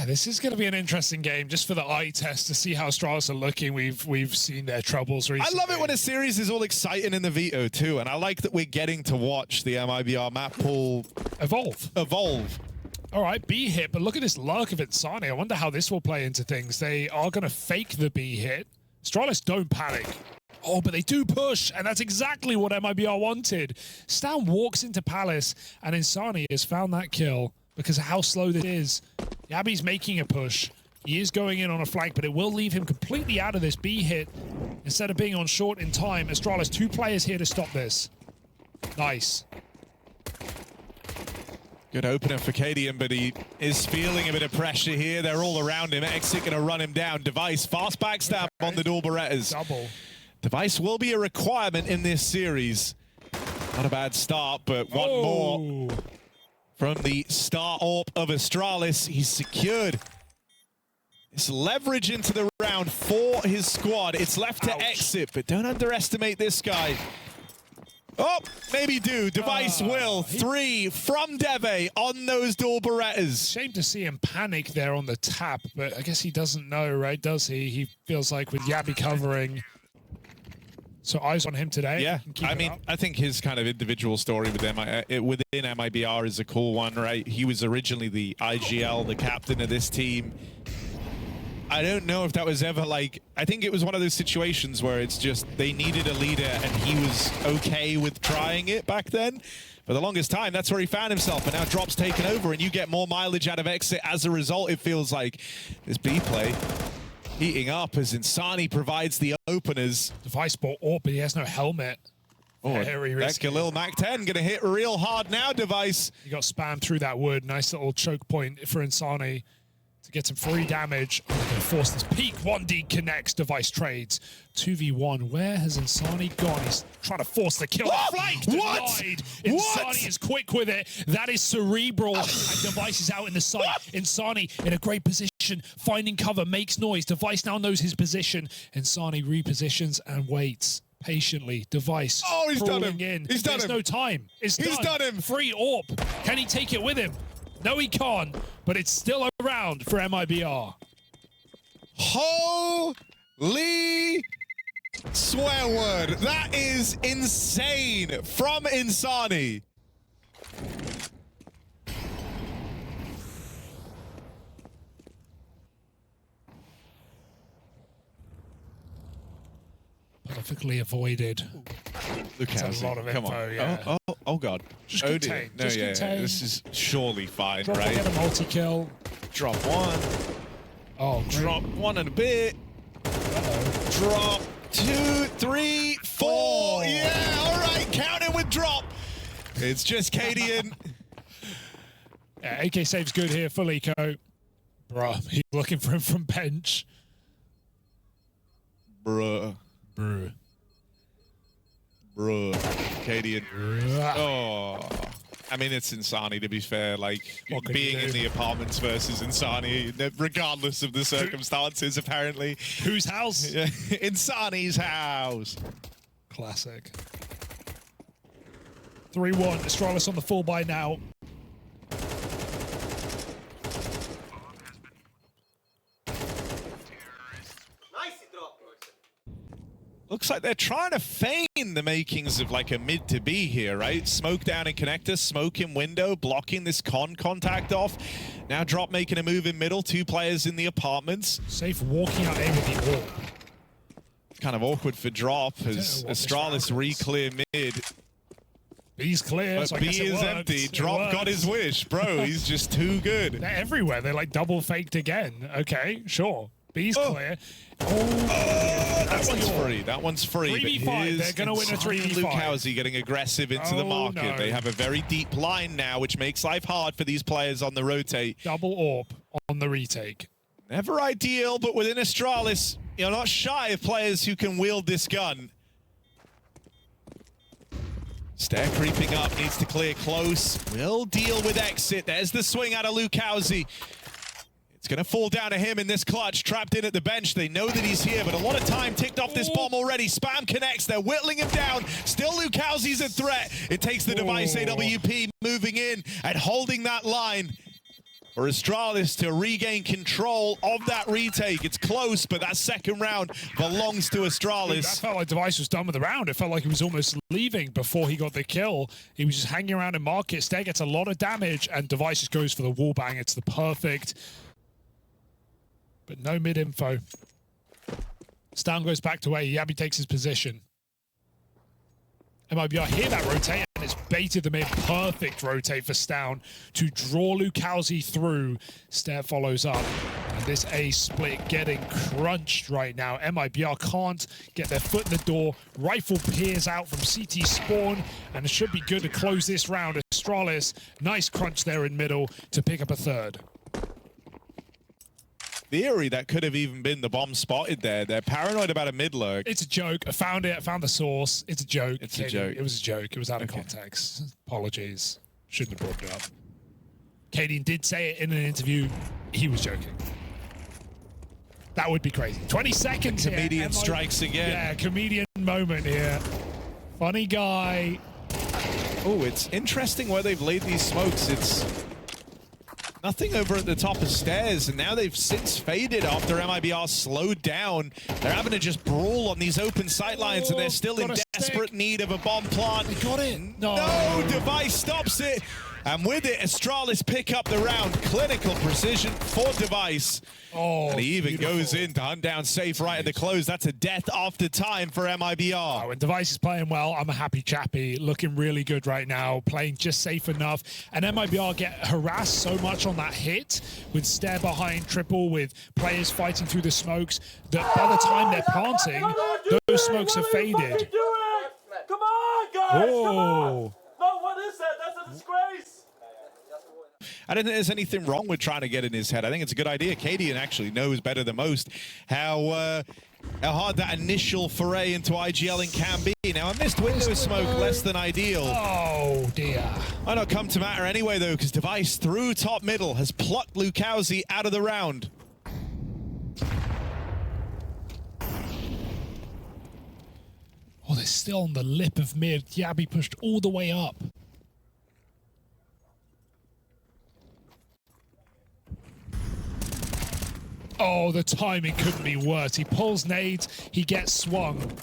This is going to be an interesting game just for the eye test to see how Astralis are looking. We've seen their troubles recently. I love it when a series is all exciting in the veto too, and I like that we're getting to watch the MIBR map pool evolve. All right, B hit, but look at this lurk of Insani. I wonder how this will play into things. They are going to fake the B hit. Astralis don't panic. Oh, but they do push, and that's exactly what MIBR wanted. Stan walks into Palace, and Insani has found that kill because of how slow this is. Yabi's making a push. He is going in on a flank, but it will leave him completely out of this B hit. Instead of being on short in time, Astralis, 2 players here to stop this. Nice. Good opener for Cadian, but he is feeling a bit of pressure here. They're all around him. Exit going to run him down. Device, fast backstab on the dual Berettas. Double. Device will be a requirement in this series. Not a bad start, but one more from the star AWP of Astralis. He's secured. It's leverage into the round for his squad. It's left to exit, but don't underestimate this guy. Oh, maybe do. Device will. 3 from Deve on those dual Berettas. Shame to see him panic there on the tap, but I guess he doesn't know, right? Does he? He feels like with Yabi covering. So eyes on him today. Yeah, I mean, I think his kind of individual story within MIBR is a cool one, right? He was originally the IGL, the captain of this team. I don't know if that was ever like, I think it was one of those situations where it's just they needed a leader and he was okay with trying it back then. For the longest time, that's where he found himself, and now Drop's taken over and you get more mileage out of Exit. As a result, it feels like this B play heating up as Insani provides the openers. Device bought AWP, but he has no helmet. Oh, that Khalil Mac 10 gonna hit real hard now, Device. He got spammed through that wood. Nice little choke point for Insani to get some free damage. Oh, they're gonna force this peak. 1D connects, Device trades. 2v1, where has Insani gone? He's trying to force the kill. Flank denied. Insani is quick with it. That is cerebral. And Device is out in the site. Insani in a great position, finding cover, makes noise. Device now knows his position. Insani repositions and waits patiently. Device he's done him. In. He's done him. There's no time. He's done him. Free AWP. Can he take it with him? No, he can't, but it's still around for MIBR. Holy swear word. That is insane from Insani. Perfectly avoided. That's a lot of info, yeah. Oh God. Just contain. No, just contain. This is surely fine, Drop right? Get a multi-kill. Drop 1. Oh, drop 1 and a bit. Drop 2, 3, 4. Yeah, all right. Count it with drop. It's just Cadian. Yeah, AK save's good here for Lico. Bruh, he's looking for him from bench. Bruh. Cadian. Oh. I mean, it's Insani, to be fair. Like, being in the apartments versus Insani, regardless of the circumstances, apparently. Whose house? Yeah. Insani's house. Classic. 3-1. Astralis on the full by now. Looks like they're trying to feign the makings of like a mid to B here, right? Smoke down in connector, smoke in window, blocking this contact off. Now Drop making a move in middle, 2 players in the apartments. Safe walking out there with the AWP. Kind of awkward for Drop as Astralis re-clear mid. B's clear. But so B is empty. Drop got his wish. Bro, he's just too good. They're everywhere. They're like double faked again. Okay, sure. B's clear. That one's free. That one's free. 3v5. They're going to win a 3v5. Lukowski getting aggressive into the market. No. They have a very deep line now, which makes life hard for these players on the rotate. Double AWP on the retake. Never ideal, but within Astralis, you're not shy of players who can wield this gun. Stair creeping up, needs to clear close. Will deal with exit. There's the swing out of Lukowski. It's going to fall down to him in this clutch, trapped in at the bench. They know that he's here, but a lot of time ticked off this bomb already. Spam connects, they're whittling him down. Still Lukowski's a threat. It takes the Device AWP moving in and holding that line. for Astralis to regain control of that retake. It's close, but that second round belongs to Astralis. That felt like Device was done with the round. It felt like he was almost leaving before he got the kill. He was just hanging around in market. Stair gets a lot of damage, and Device just goes for the wall bang. It's the perfect, but no mid info. Stan goes back to A. Yabi takes his position. MIBR hear that rotate, and it's baited them in. Perfect rotate for Stown to draw Lucalzi through. Stair follows up, and this A split getting crunched right now. MIBR can't get their foot in the door. Rifle peers out from CT spawn, and it should be good to close this round. Astralis, nice crunch there in middle to pick up a third. Theory that could have even been the bomb spotted there. They're paranoid about a mid lurk. It's a joke. I found it. I found the source. It's a joke. It's a joke. It was a joke. It was out of context. Apologies. Shouldn't have brought it up. Cadian did say it in an interview. He was joking. That would be crazy. 20 seconds here. Comedian strikes again. Yeah, comedian moment here. Funny guy. Oh, it's interesting where they've laid these smokes. It's nothing over at the top of stairs, and now they've since faded after MIBR slowed down. They're having to just brawl on these open sight lines, and they're still in desperate need of a bomb plant. They got it. No, Device stops it. And with it, Astralis pick up the round. Clinical precision for Device. Oh, and he even goes in to hunt down Safe right at the close. That's a death after time for MIBR. Oh, when Device is playing well, I'm a happy chappy. Looking really good right now. Playing just safe enough. And MIBR get harassed so much on that hit with Stair behind triple, with players fighting through the smokes, that by the time they're planting, those smokes have faded. Come on, guys! Oh. Come on! No, what is that? That's a disgrace! I don't think there's anything wrong with trying to get in his head. I think it's a good idea. Cadian actually knows better than most how hard that initial foray into IGLing can be. Now, a missed window smoke, less than ideal. Oh, dear. Might not come to matter anyway, though, because Device through top middle has plucked Lucalzi out of the round. Oh, they're still on the lip of mid. Yabi pushed all the way up. Oh, the timing couldn't be worse. He pulls nades, he gets swung.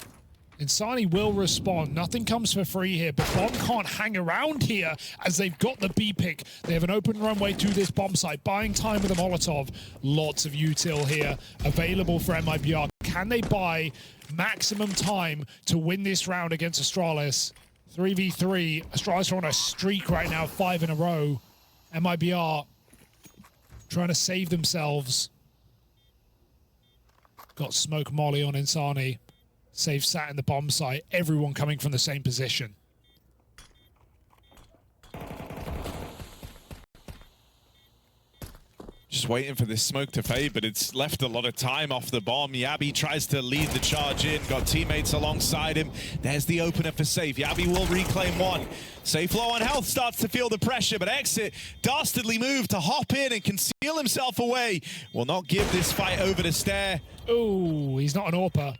Insani will respond. Nothing comes for free here, but Bomb can't hang around here as they've got the B pick. They have an open runway to this bomb site, buying time with a Molotov. Lots of util here available for MIBR. Can they buy maximum time to win this round against Astralis? 3v3. Astralis are on a streak right now, 5 in a row. MIBR trying to save themselves. Got smoke molly on Insani. Save sat in the bomb site. Everyone coming from the same position. Just waiting for this smoke to fade, but it's left a lot of time off the bomb. Yabi tries to lead the charge in, got teammates alongside him. There's the opener for Safe. Yabi will reclaim one. Safe low on health, starts to feel the pressure, but Exit, dastardly move to hop in and conceal himself away. Will not give this fight over to Stair. Oh, he's not an AWPer.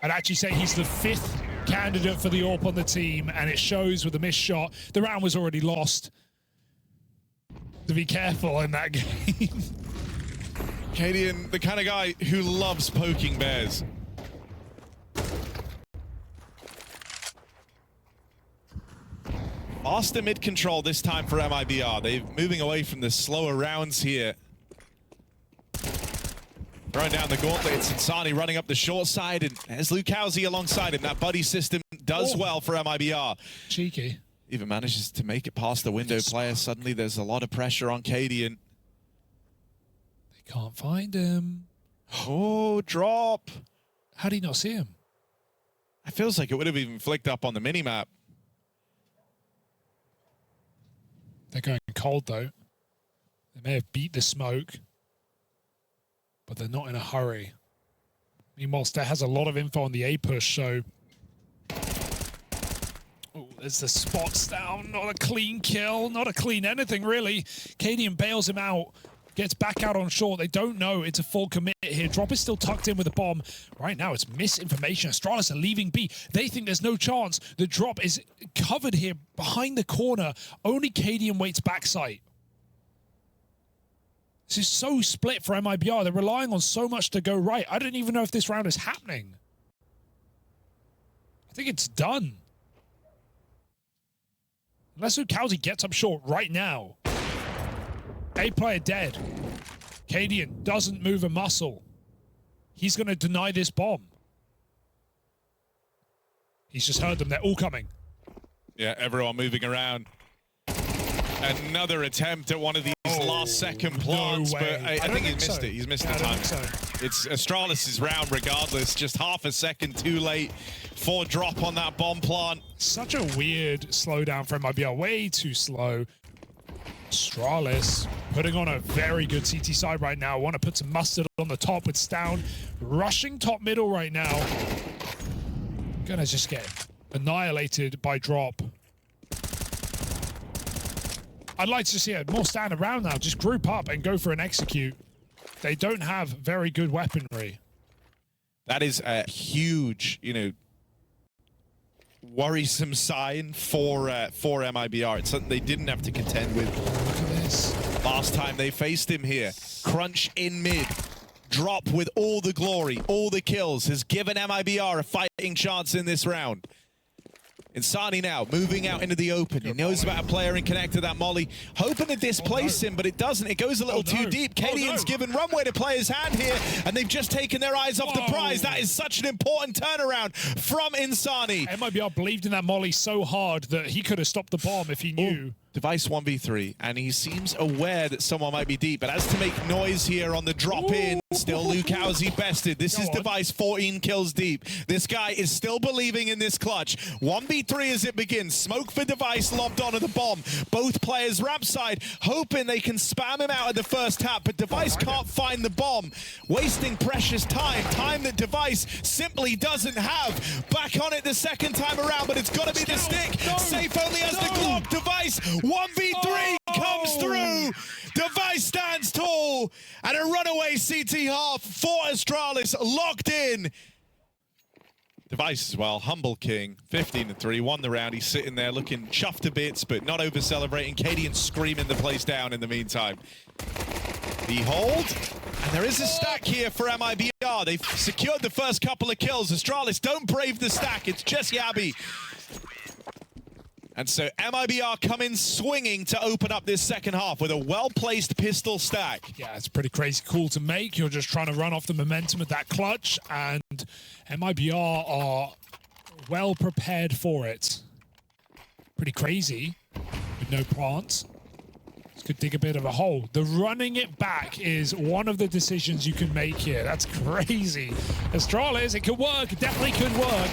I'd actually say he's the 5th candidate for the AWP on the team, and it shows with a missed shot. The round was already lost. To be careful in that game. Cadian, the kind of guy who loves poking bears. Faster mid control this time for MIBR. They're moving away from the slower rounds here. Throwing down the gauntlet, it's Insani running up the short side, and there's Lucalzi alongside him. That buddy system does well for MIBR. Cheeky. Even manages to make it past the window player. Suddenly there's a lot of pressure on Cadian. They can't find him. Oh, drop. How did he not see him? It feels like it would have even flicked up on the minimap. They're going cold, though. They may have beat the smoke, but they're not in a hurry. Meanwhile, Stair has a lot of info on the A push, so... Oh, there's the spots down. Not a clean kill. Not a clean anything, really. Cadian bails him out. Gets back out on short. They don't know it's a full commit here. Drop is still tucked in with a bomb. Right now, it's misinformation. Astralis are leaving B. They think there's no chance. The drop is covered here behind the corner. Only Cadian waits backside. This is so split for MIBR. They're relying on so much to go right. I don't even know if this round is happening. I think it's done. Unless LuCaoZ gets up short right now. A player dead. Cadian doesn't move a muscle. He's going to deny this bomb. He's just heard them. They're all coming. Yeah, everyone moving around. Another attempt at one of these last-second plants, no but I think he's missed so. it. He's missed Yeah, the I time. don't think so. It's Astralis' round regardless. Just half a second too late for drop on that bomb plant. Such a weird slowdown for MIBR. Way too slow. Astralis putting on a very good CT side right now. Want to put some mustard on the top with Stound. Rushing top middle right now. Gonna just get annihilated by drop. I'd like to see it more stand around now. Just group up and go for an execute. They don't have very good weaponry. That is a huge, worrisome sign for MIBR. It's something they didn't have to contend with. Look at this. Last time they faced him here. Crunch in mid. Drop with all the glory, all the kills, has given MIBR a fighting chance in this round. Insani now, moving out into the open. He knows about a player and connected that molly. Hoping to displace him, but it doesn't. It goes a little too deep. Cadian's given runway to play his hand here, and they've just taken their eyes off the prize. That is such an important turnaround from Insani. MIBR believed in that molly so hard that he could have stopped the bomb if he knew. Device 1v3, and he seems aware that someone might be deep, but as to make noise here on the drop in, still LuCaoZ bested. This is Device 14 kills deep. This guy is still believing in this clutch. 1v3 as it begins. Smoke for Device lobbed onto the bomb. Both players ramp side, hoping they can spam him out at the first tap, but Device can't find the bomb. Wasting precious time that Device simply doesn't have. Back on it the second time around, but it's got to be the stick. Safe only as the Glock. Device 1v3 comes through. Device stands tall, and a runaway CT half for Astralis locked in. Device as well, humble king, 15-3, won the round. He's sitting there looking chuffed to bits, but not over celebrating. Cadian screaming the place down in the meantime. The hold, and there is a stack here for MIBR. They've secured the first couple of kills. Astralis don't brave the stack. It's just Yabby. And so MIBR come in swinging to open up this second half with a well-placed pistol stack. Yeah, it's pretty crazy cool to make. You're just trying to run off the momentum of that clutch, and MIBR are well prepared for it. Pretty crazy with no plants. This could dig a bit of a hole. The running it back is one of the decisions you can make here. That's crazy. Astralis, it could work. It definitely could work.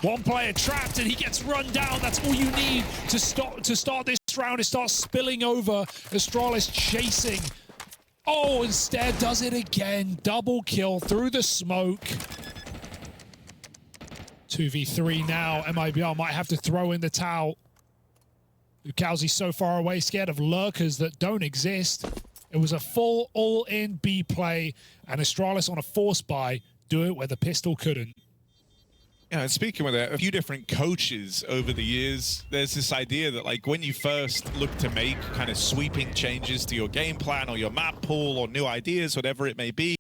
One player trapped and he gets run down. That's all you need to start this round. It starts spilling over. Astralis chasing. Oh, instead does it again. Double kill through the smoke. 2v3 now. MIBR might have to throw in the towel. LuCaoZ so far away, scared of lurkers that don't exist. It was a full all-in B play, and Astralis on a force buy do it where the pistol couldn't. Yeah, and speaking with a few different coaches over the years, there's this idea that like when you first look to make kind of sweeping changes to your game plan or your map pool or new ideas, whatever it may be,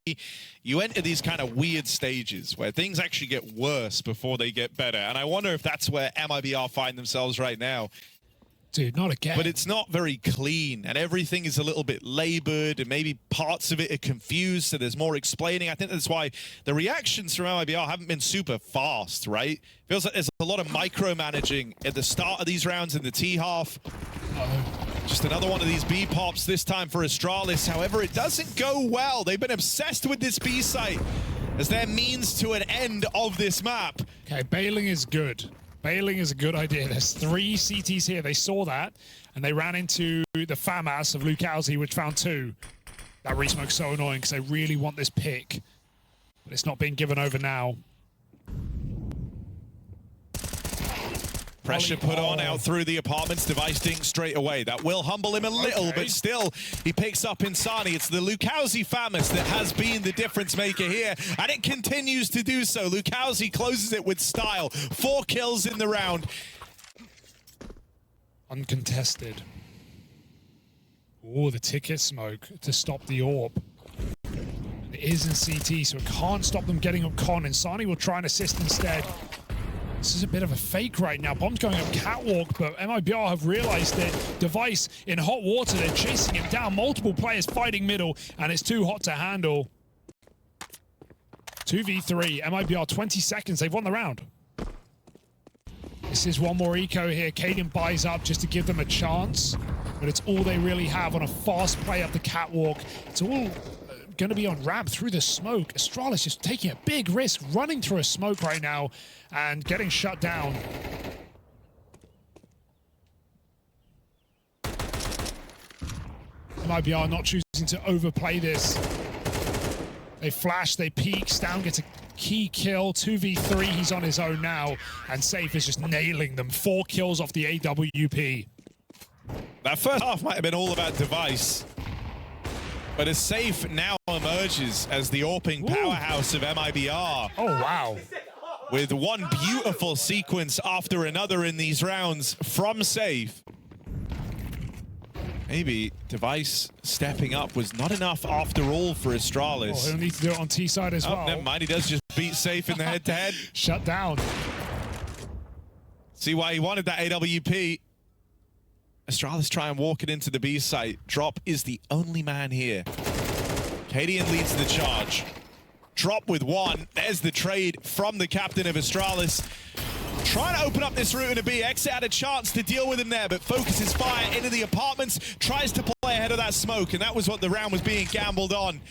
you enter these kind of weird stages where things actually get worse before they get better. And I wonder if that's where MIBR find themselves right now. Dude, not again. But it's not very clean, and everything is a little bit labored, and maybe parts of it are confused, so there's more explaining. I think that's why the reactions from MIBR haven't been super fast, right? Feels like there's a lot of micromanaging at the start of these rounds in the T half. Just another one of these B pops, this time for Astralis. However, it doesn't go well. They've been obsessed with this B site as their means to an end of this map. Okay, bailing is good. Bailing is a good idea. There's 3 CTs here. They saw that, and they ran into the FAMAS of LuCaoZ, which found 2. That resmoke's so annoying because they really want this pick, but it's not being given over now. Pressure put on out through the apartments. Device ding straight away. That will humble him a little, but still, he picks up Insani. It's the LuCaoZ FAMAS that has been the difference maker here, and it continues to do so. LuCaoZ closes it with style. 4 kills in the round. Uncontested. Oh, the ticket smoke to stop the orb. It is in CT, so it can't stop them getting up con, and Sani will try and assist instead. This is a bit of a fake right now. Bomb's going up catwalk, but MIBR have realized that Device in hot water. They're chasing him down. Multiple players fighting middle, and it's too hot to handle. 2v3, MIBR 20 seconds. They've won the round. This is one more eco here. Kaden buys up just to give them a chance, but it's all they really have on a fast play up the catwalk. It's all going to be on ramp through the smoke. Astralis just taking a big risk, running through a smoke right now and getting shut down. MIBR not choosing to overplay this. They flash, they peek, Stown gets a key kill, 2v3, he's on his own now, and Safe is just nailing them. 4 kills off the AWP. That first half might have been all about Device, but as Safe now emerges as the AWPing powerhouse of MIBR. Oh, wow. With one beautiful sequence after another in these rounds from Safe. Maybe Device stepping up was not enough after all for Astralis. Oh, he'll need to do it on T side as well. Never mind, he does just beat Safe in the head-to-head. Shut down. See why he wanted that AWP. Astralis try and walk it into the B site. Drop is the only man here. Cadian leads the charge. Drop with 1. There's the trade from the captain of Astralis. Trying to open up this route in a B. Exit had a chance to deal with him there, but focuses fire into the apartments, tries to play ahead of that smoke, and that was what the round was being gambled on.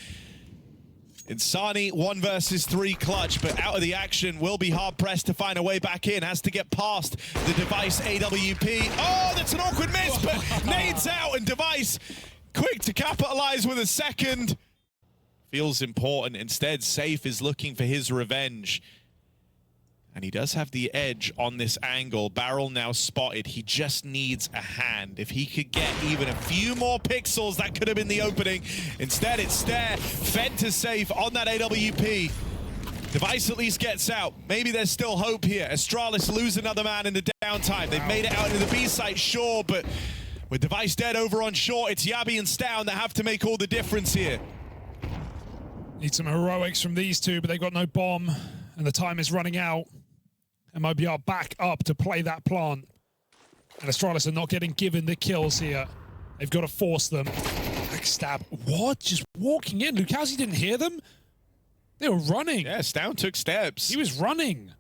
Insani 1 versus 3 clutch, but out of the action, will be hard-pressed to find a way back in. Has to get past the Device AWP. Oh, that's an awkward miss, but nades out, and Device quick to capitalize with a second. Feels important. Instead, Safe is looking for his revenge. And he does have the edge on this angle. Barrel now spotted. He just needs a hand. If he could get even a few more pixels, that could have been the opening. Instead, it's Stare, fed to Safe on that AWP. Device at least gets out. Maybe there's still hope here. Astralis lose another man in the downtime. They've made it out into the B site, sure, but with Device dead over on short, it's Yabi and Stown that have to make all the difference here. Need some heroics from these two, but they've got no bomb, and the time is running out. MIBR back up to play that plant. And Astralis are not getting given the kills here. They've got to force them. Backstab. What? Just walking in. Lukowski didn't hear them? They were running. Yeah, Stown took steps. He was running.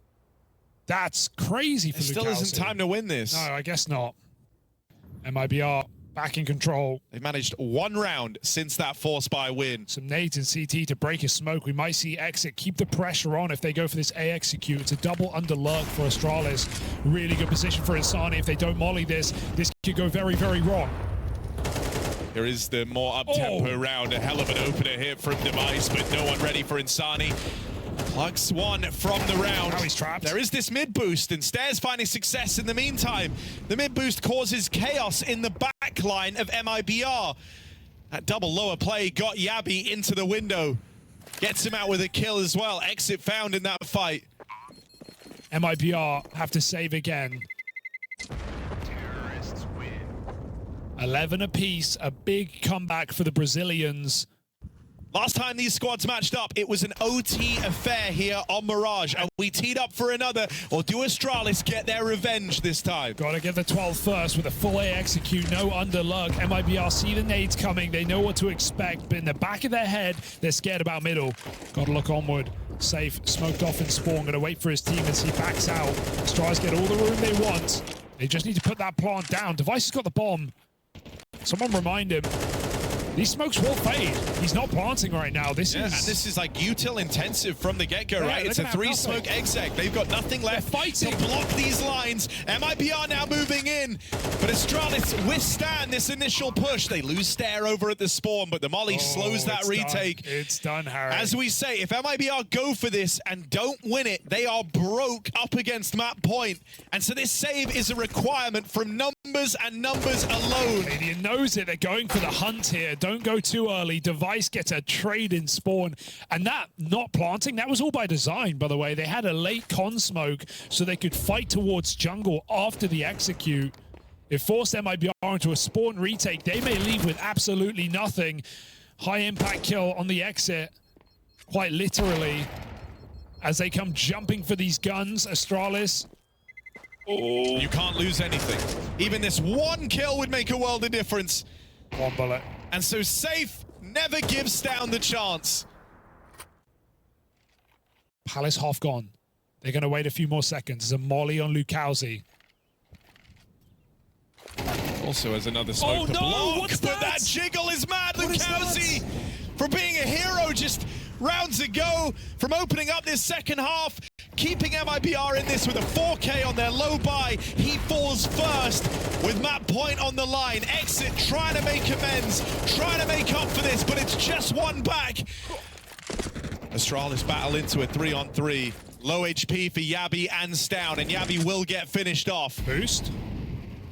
That's crazy for Lukowski. Still isn't time to win this. No, I guess not. MIBR back in control. They've managed 1 round since that force buy win. Some nades in CT to break a smoke. We might see Exit keep the pressure on if they go for this A execute. It's a double under lurk for Astralis. Really good position for Insani. If they don't molly this could go very, very wrong. There is the more up-tempo round. A hell of an opener here from Device, but no one ready for Insani. Plugs 1 from the round. Now he's trapped. There is this mid boost, and Stare's finding success in the meantime. The mid boost causes chaos in the back line of MIBR. That double lower play got Yabi into the window. Gets him out with a kill as well. Exit found in that fight. MIBR have to save again. 11 apiece, a big comeback for the Brazilians. Last time these squads matched up, it was an OT affair here on Mirage. And we teed up for another, or do Astralis get their revenge this time? Gotta get the 12 first with a full A execute, no underlug. MIBR see the nades coming, they know what to expect, but in the back of their head, they're scared about middle. Gotta look onward. Safe, smoked off in spawn, gonna wait for his team as he backs out. Stars get all the room they want. They just need to put that plant down. Device has got the bomb. Someone remind him. These smokes will fade. He's not planting right now. This is like util intensive from the get-go, right? It's a 3-smoke exec. They've got nothing left to block these lines. MIBR now moving in, but Astralis withstand this initial push. They lose Stare over at the spawn, but the molly slows that retake. It's done, Harry. As we say, if MIBR go for this and don't win it, they are broke up against map point. And so this save is a requirement from numbers and numbers alone. Canadian knows it. They're going for the hunt here. Don't go too early. Device gets a trade in spawn. And that not planting, that was all by design, by the way. They had a late con smoke so they could fight towards jungle after the execute. It forced MIBR into a spawn retake. They may leave with absolutely nothing. High impact kill on the exit, quite literally, as they come jumping for these guns. Astralis. Oh. You can't lose anything. Even this one kill would make a world of difference. One bullet. And so Safe never gives down the chance. Palace half gone. They're going to wait a few more seconds. There's a molly on MongolZ. Also has another smoke to block, what's but that jiggle is mad. MongolZ, for being a hero just rounds ago, from opening up this second half, keeping MIBR in this with a 4K on their low buy. He falls first with map point on the line. Exit trying to make amends, trying to make up for this, but it's just one back. Astralis battle into a 3-on-3. Low HP for Yabi and Stown, and Yabi will get finished off. Boost.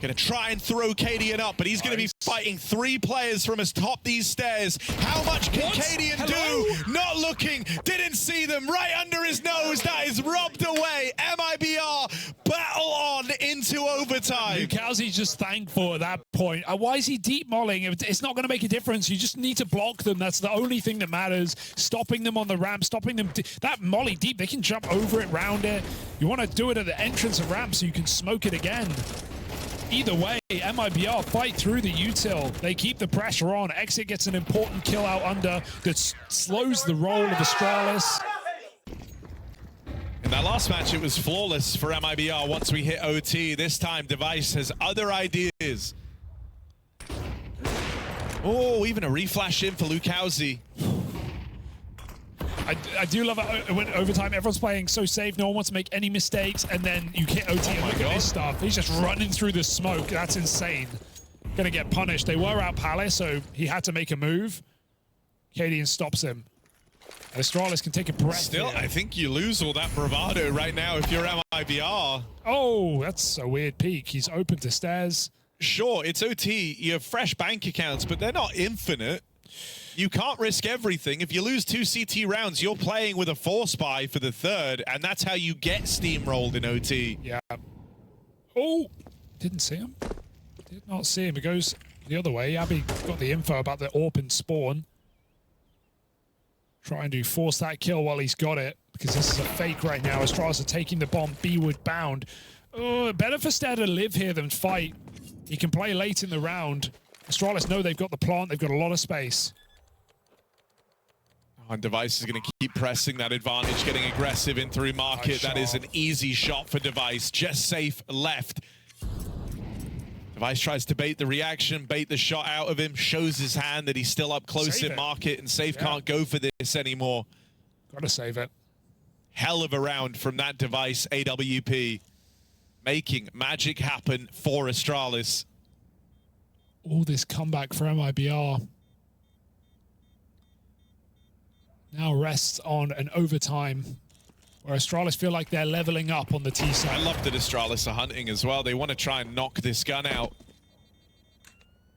Gonna try and throw Cadian up, but he's gonna be fighting 3 players from atop these stairs. How much can Cadian do? Not looking, didn't see them, right under his nose. That is rubbed away. MIBR battle on into overtime. MongolZ's just thankful at that point. Why is he deep molling? It's not going to make a difference. You just need to block them. That's the only thing that matters. Stopping them on the ramp, stopping them. That molly deep, they can jump over it, round it. You want to do it at the entrance of ramp so you can smoke it again. Either way, MIBR fight through the util. They keep the pressure on. Exit gets an important kill out under that slows the roll of Astralis. In that last match, it was flawless for MIBR once we hit OT. This time, Device has other ideas. Oh, even a reflash in for MongolZ. I do love it when overtime, everyone's playing so safe, no one wants to make any mistakes, and then you hit OT and look at this stuff. He's just running through the smoke. That's insane. Gonna get punished. They were out Palace, so he had to make a move. Cadian stops him. And Astralis can take a breath. Still, here. I think you lose all that bravado right now if you're MIBR. Oh, that's a weird peek. He's open to stairs. Sure, it's OT. You have fresh bank accounts, but they're not infinite. You can't risk everything. If you lose 2 CT rounds, you're playing with a 4-spy for the 3rd, and that's how you get steamrolled in OT. Yeah. Oh, didn't see him. Did not see him. It goes the other way. Abby got the info about the AWP spawn. Trying to force that kill while he's got it, because this is a fake right now. Astralis are taking the bomb, B-wood bound. Oh, better for Stair to live here than fight. He can play late in the round. Astralis know they've got the plant. They've got a lot of space. And Device is going to keep pressing that advantage, getting aggressive in through market. That is an easy shot for Device. Just Safe left. Device tries to bait the reaction, bait the shot out of him, shows his hand that he's still up close in market, and Safe can't go for this anymore. Gotta save it. Hell of a round from that Device AWP, making magic happen for Astralis. All this comeback for MIBR. Now rests on an overtime where Astralis feel like they're leveling up on the T side. I love that Astralis are hunting as well. They want to try and knock this gun out.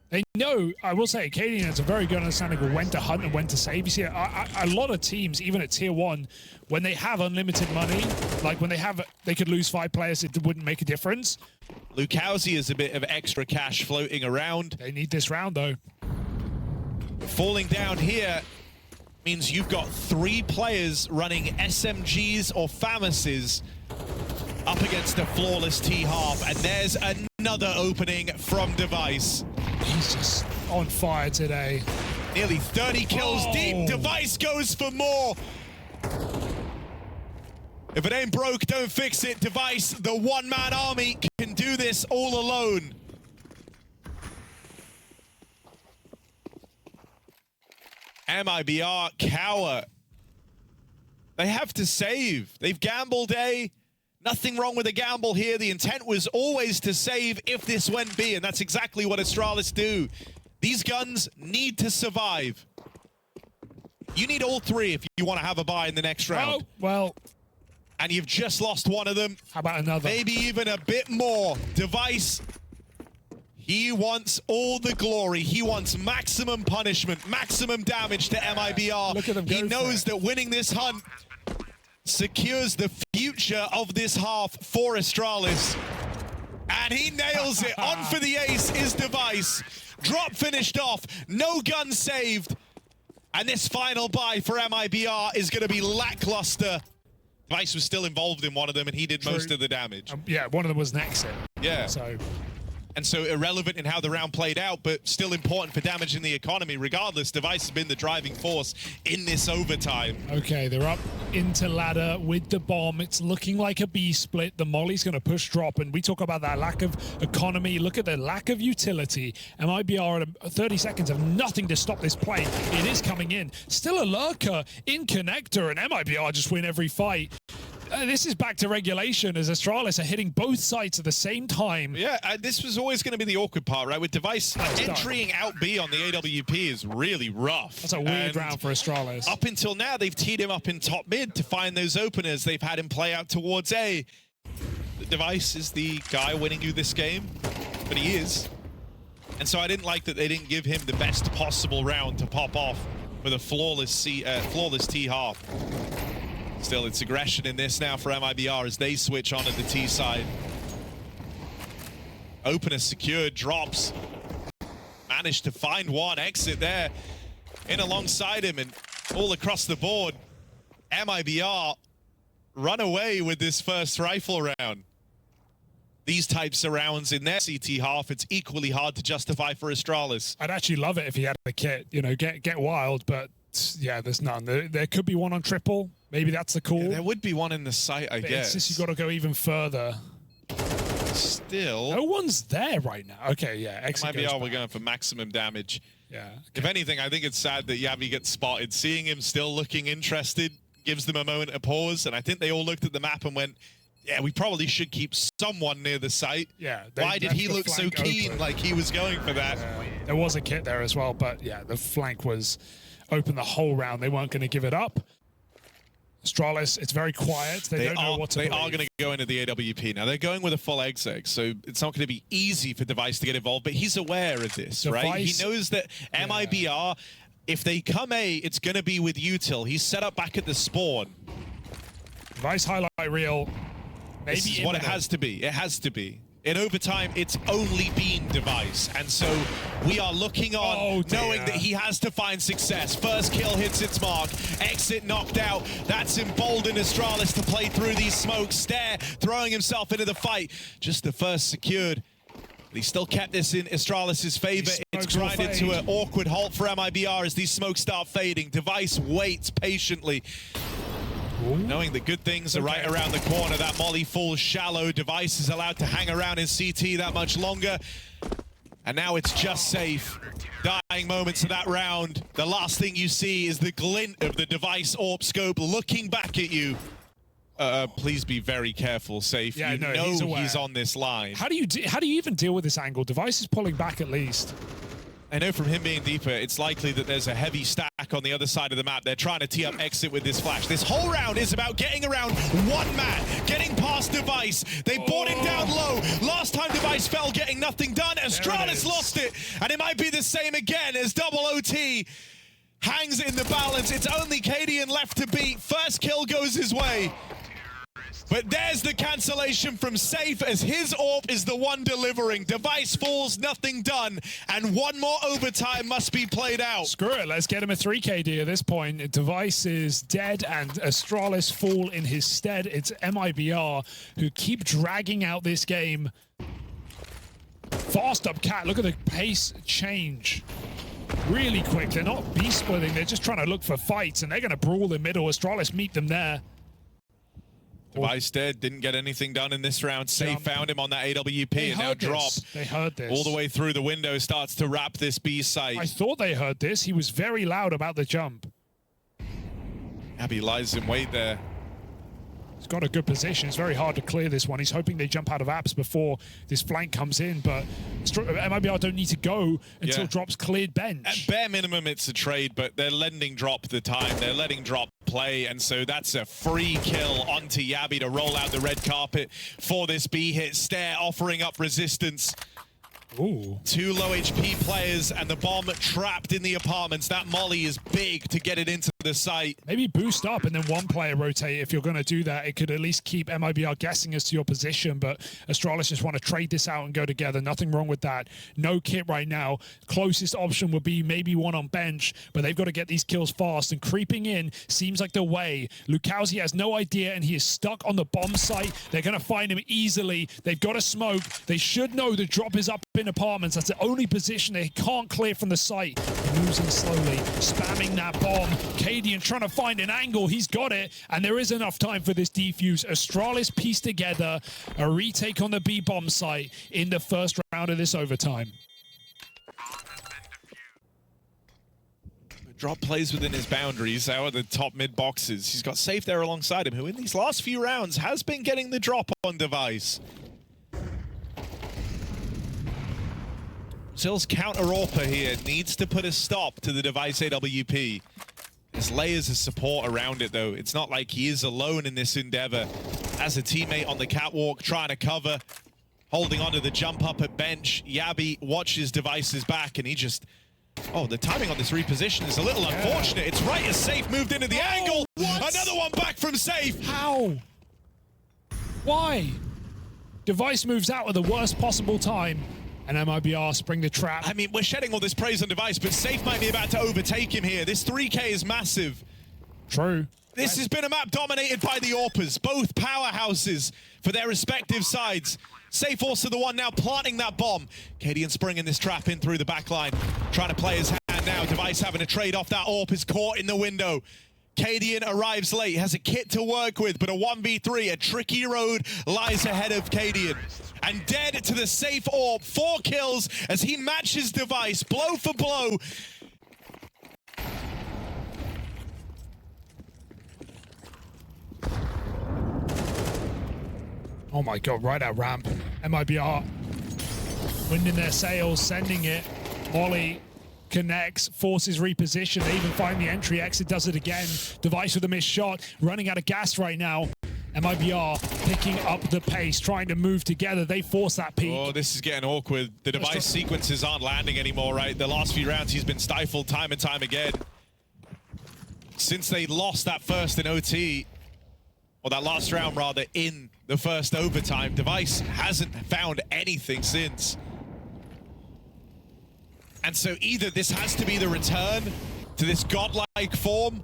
They know, I will say, Cadian has a very good understanding of when to hunt and when to save. You see, a lot of teams, even at tier 1, when they have unlimited money, like when they could lose 5 players, it wouldn't make a difference. MongolZ is a bit of extra cash floating around. They need this round, though. Falling down here means you've got 3 players running SMGs or FAMASes up against a flawless T-half, and there's another opening from Device. He's just on fire today. Nearly 30 kills deep. Device goes for more. If it ain't broke, don't fix it. Device, the one-man army, can do this all alone. MIBR cower. They have to save. They've gambled A. Nothing wrong with a gamble here. The intent was always to save if this went B, and that's exactly what Astralis do. These guns need to survive. You need all 3 if you want to have a buy in the next round. Oh, well. And you've just lost one of them. How about another? Maybe even a bit more. Device, he wants all the glory. He wants maximum punishment, maximum damage to MIBR. Look at them go. He knows that winning this hunt secures the future of this half for Astralis. And he nails it. On for the ace is Device. Drop finished off. No gun saved. And this final buy for MIBR is going to be lackluster. Device was still involved in one of them, and he did most of the damage. Yeah, one of them was an exit. Yeah. So so irrelevant in how the round played out, but still important for damaging the economy. Regardless, Device has been the driving force in this overtime. okay, they're up into ladder with the bomb. It's looking like a B split. The Molly's going to push drop, and we talk about that lack of economy. Look at the lack of utility. MIBR at 30 seconds have nothing to stop this play. It is coming in. Still a lurker in connector, and MIBR just win every fight. This is back to regulation as Astralis are hitting both sites at the same time. Yeah, this was always going to be the awkward part, right? With Device entering out B on the AWP is really rough. That's a weird round for Astralis. Up until now, they've teed him up in top mid to find those openers. They've had him play out towards A. The Device is the guy winning you this game, but he is. And so I didn't like that they didn't give him the best possible round to pop off with a flawless T half. Still, it's aggression in this now for MIBR as they switch on at the T side. Opener secured, drops. Managed to find one exit there in alongside him, and all across the board, MIBR run away with this first rifle round. These types of rounds in their CT half, it's equally hard to justify for Astralis. I'd actually love it if he had a kit, you know, get wild, but yeah, there's none. There could be one on triple. Maybe that's the call. Yeah, there would be one in the site, I guess. It's just you've got to go even further. Still. No one's there right now. Okay, yeah. MIBR, we're going for maximum damage. Yeah. Okay. If anything, I think it's sad that Yabi gets spotted. Seeing him still looking interested gives them a moment of pause, and I think they all looked at the map and went, yeah, we probably should keep someone near the site. Yeah. Why did he look so keen, open. like he was going for that? There was a kit there as well, but yeah, the flank was open the whole round. They weren't going to give it up. Astralis, it's very quiet. They don't know what to believe. They are going to go into the AWP now. They're going with a full exec, so it's not going to be easy for Device to get involved, but he's aware of this, right? He knows that MIBR, if they come A, it's going to be with util. He's set up back at the spawn. Device highlight reel. Maybe this is what it has to be. It has to be. In overtime, it's only been Device, and so we are looking on, knowing that he has to find success. First kill hits its mark, exit knocked out. That's emboldened Astralis to play through these smokes. Stare throwing himself into the fight. Just the first secured. But he still kept this in Astralis' favor. It's grinded to an awkward halt for MIBR as these smokes start fading. Device waits patiently. Knowing that good things are right around the corner. That molly falls shallow. Device is allowed to hang around in CT that much longer. And now it's just safe. Dying moments of that round. The last thing you see is the glint of the Device AWP scope looking back at you. Please be very careful, Safe. Yeah, you know he's on this line. How do you even deal with this angle? Device is pulling back at least. I know from him being deeper, it's likely that there's a heavy stack on the other side of the map. They're trying to tee up exit with this flash. This whole round is about getting around one man, getting past Device. They brought it down low. Last time Device fell, getting nothing done. Astralis lost it, and it might be the same again as Double OT hangs it in the balance. It's only Cadian left to beat. First kill goes his way. But there's the cancellation from Safe as his AWP is the one delivering. Device falls, nothing done, and one more overtime must be played out. Screw it, let's get him a 3KD at this point. Device is dead and Astralis fall in his stead. It's MIBR who keep dragging out this game. Fast up Cat, look at the pace change. Really quick, they're not B-splitting, they're just trying to look for fights and they're gonna brawl the middle. Astralis meet them there. Device dead, didn't get anything done in this round. Safe found him on that AWP and now dropped. They heard this. All the way through the window, starts to wrap this B site. I thought they heard this. He was very loud about the jump. Abby lies in wait there. He's got a good position. It's very hard to clear this one. He's hoping they jump out of apps before this flank comes in, but MIBR don't need to go until Drop's cleared bench. At bare minimum, it's a trade, but they're letting Drop the time. They're letting Drop play, and so that's a free kill onto Yabi to roll out the red carpet for this B hit. Stare offering up resistance. Ooh. 2 low HP players and the bomb trapped in the apartments. That molly is big to get it into the the site. Maybe boost up and then one player rotate. If you're going to do that, it could at least keep MIBR guessing as to your position, but Astralis just want to trade this out and go together. Nothing wrong with that. No kit right now. Closest option would be maybe one on bench, but they've got to get these kills fast, and creeping in seems like the way. Lukowski has no idea, and he is stuck on the bomb site. They're going to find him easily. They've got to smoke. They should know the drop is up in apartments. That's the only position they can't clear from the site. Moves in slowly, spamming that bomb. Cadian trying to find an angle. He's got it, and there is enough time for this defuse. Astralis pieced together a retake on the B bomb site in the first round of this overtime. Drop plays within his boundaries, out of the top mid boxes. He's got Safe there alongside him, who in these last few rounds has been getting the drop on Device. Brazil's counter-AWPer here needs to put a stop to the Device AWP. There's layers of support around it, though. It's not like he is alone in this endeavor. As a teammate on the catwalk, trying to cover, holding onto the jump up at bench. Yabi watches Device's back, and he just... Oh, the timing on this reposition is a little unfortunate. It's right as Safe moved into the angle. What? Another one back from Safe. How? Why? Device moves out at the worst possible time, and MIBR spring the trap. I mean, we're shedding all this praise on Device, but Safe might be about to overtake him here. This 3K is massive. True. This has been a map dominated by the AWPers, both powerhouses for their respective sides. Safe also the one now planting that bomb. Cadian springing this trap in through the back line, trying to play his hand now. Device having to trade off that AWP is caught in the window. Cadian arrives late, has a kit to work with, but a 1v3, a tricky road lies ahead of Cadian. And dead to the Safe AWP, 4 kills as he matches Device, blow for blow. Oh my god, right at ramp. MIBR winding their sails, sending it. Molly connects, forces reposition. They even find the entry. Exit does it again. Device with a missed shot, running out of gas right now. MIBR picking up the pace, trying to move together. They force that peak. Oh, this is getting awkward. The Device sequences aren't landing anymore, right? The last few rounds, he's been stifled time and time again. Since they lost that first in OT, or that last round rather, in the first overtime, Device hasn't found anything since. And so either this has to be the return to this godlike form,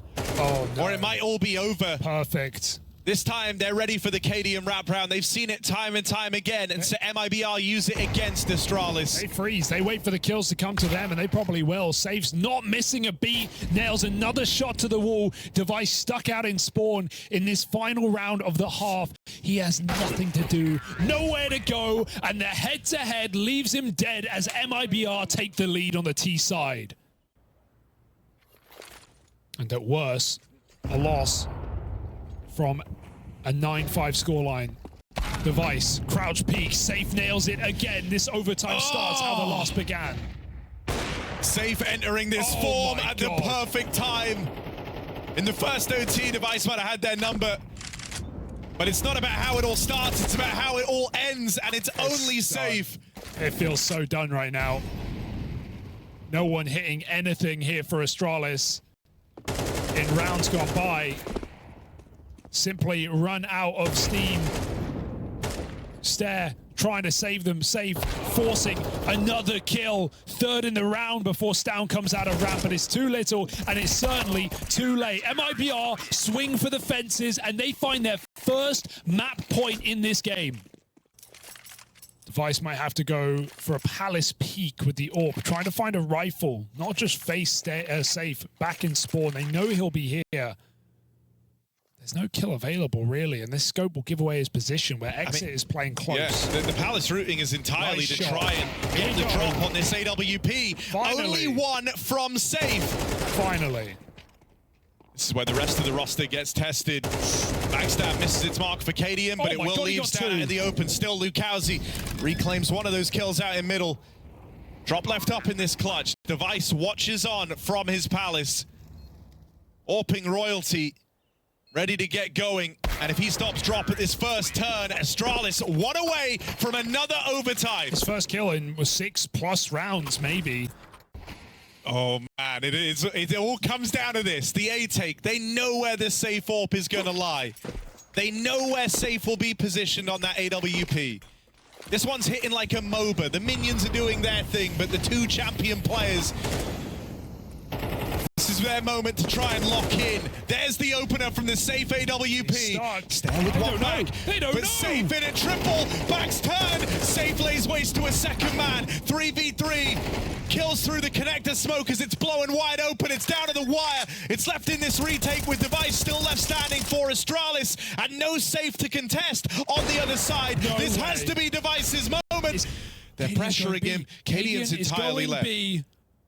or it might all be over. Perfect. This time, they're ready for the Cadian wraparound. They've seen it time and time again, and so MIBR use it against Astralis. They freeze. They wait for the kills to come to them, and they probably will. Safe's not missing a beat. Nails another shot to the wall. Device stuck out in spawn in this final round of the half. He has nothing to do, nowhere to go, and the head-to-head leaves him dead as MIBR take the lead on the T side. And at worst, a loss from a 9-5 scoreline. Device, crouch peek, Safe nails it again. This overtime starts how the loss began. Safe entering this form at the perfect time. In the first OT, Device might have had their number. But it's not about how it all starts, it's about how it all ends, and it's only Safe. It feels so done right now. No one hitting anything here for Astralis in rounds gone by. Simply run out of steam. Stare, trying to save them. Safe, forcing another kill. Third in the round before Stown comes out of ramp, but it's too little, and it's certainly too late. MIBR swing for the fences, and they find their first map point in this game. Device might have to go for a Palace peek with the AWP, trying to find a rifle, not just face Safe back in spawn. They know he'll be here. There's no kill available, really, and this scope will give away his position where Exit is playing close. Yeah, the Palace routing is entirely Nice to shot. try and get the drop on this AWP. Finally. Only one from Safe. Finally. This is where the rest of the roster gets tested. Backstab misses its mark for Cadian, but it will leave Stan in the open. Still, Lukowski reclaims one of those kills out in middle. Drop left up in this clutch. Device watches on from his Palace. AWPing royalty. Ready to get going, and if he stops drop at this first turn, Astralis one away from another overtime. His first kill in was 6+ rounds, maybe. Oh man. man. It all comes down to this. The A take. They know where the safe AWP is going to lie. They know where safe will be positioned on that AWP. This one's hitting like a MOBA. The minions are doing their thing, but the two champion players, this is their moment to try and lock in. There's the opener from the safe AWP. Stare with one back, but safe in a triple. Backs turn. Safe lays waste to a second man. 3v3. Kills through the connector smoke as it's blowing wide open. It's down to the wire. It's left in this retake with Device still left standing for Astralis and no safe to contest on the other side. This has to be Device's moment. They're pressuring him. Cadian's entirely left.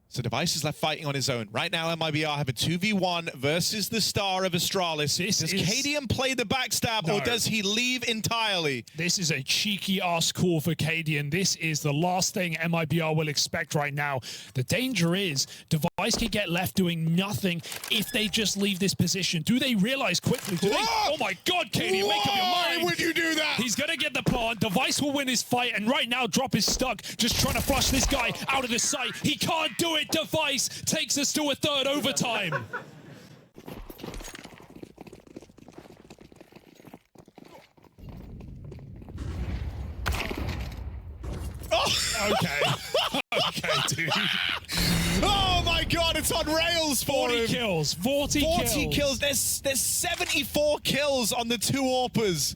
So Device is left fighting on his own. Right now, MIBR have a 2v1 versus the star of Astralis. Does Cadian play the backstab or does he leave entirely? This is a cheeky ass call for Cadian. This is the last thing MIBR will expect right now. The danger is Device can get left doing nothing if they just leave this position. Do they realize quickly? Do they? Oh my God, Cadian, make up your mind. Why would you do that? He's going to get the plant. Device will win his fight. And right now, Drop is stuck just trying to flush this guy out of the sight. He can't do it. Device takes us to a third overtime. Okay. Okay, dude. Oh my God, it's on rails for 40 him. kills. 40 kills. There's 74 kills on the two AWPers.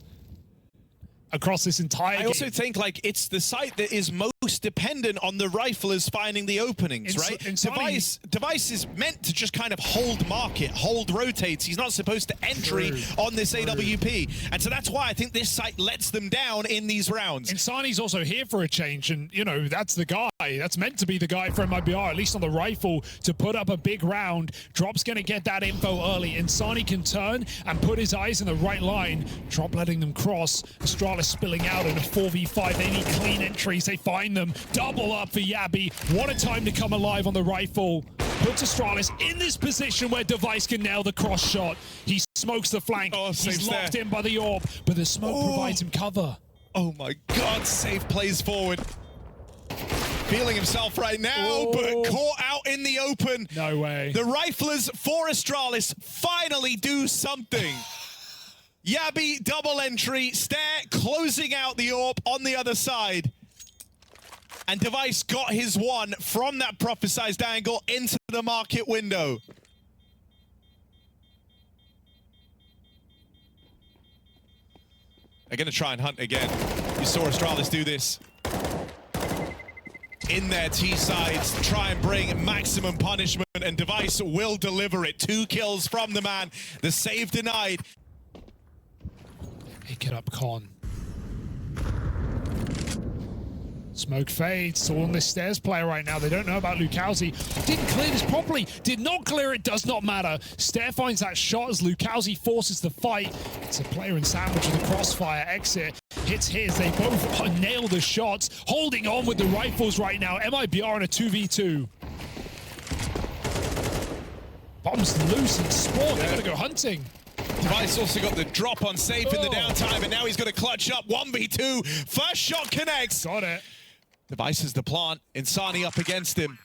Across this entire game. I also think, like, it's the site that is most dependent on the riflers finding the openings, right? Device is meant to just kind of hold market, hold rotates. He's not supposed to entry on this AWP. And so that's why I think this site lets them down in these rounds. Insani's also here for a change, and, you know, that's the guy. That's meant to be the guy from MIBR, at least on the rifle, to put up a big round. Drop's going to get that info early. Insani can turn and put his eyes in the right line. Drop letting them cross. Astralis spilling out in a 4v5. They need clean entries. They find them. Double up for Yabi. What a time to come alive on the rifle. Puts Astralis in this position where Device can nail the cross shot. He smokes the flank. He's locked in by the orb, but the smoke provides him cover. Oh my God, safe plays forward. Feeling himself right now, but caught out in the open. No way. The riflers for Astralis finally do something. Yabi, double entry, Stare closing out the AWP on the other side. And Device got his one from that prophesized angle into the market window. They're going to try and hunt again. You saw Astralis do this. In their T-sides, try and bring maximum punishment, and Device will deliver it. 2 kills from the man. The save denied. Pick it up, Con. Smoke fades. All on this stairs player right now. They don't know about Lukowski. Didn't clear this properly. Did not clear it. Does not matter. Stare finds that shot as Lukowski forces the fight. It's a player in sandwich with the crossfire. Exit hits his. They both nail the shots. Holding on with the rifles right now. MIBR in a 2v2. Bombs loose and spawn. They're going to go hunting. Device also got the drop on safe in the downtime, and now he's got to clutch up. 1v2. First shot connects. Got it. Device is the plant. Insani up against him.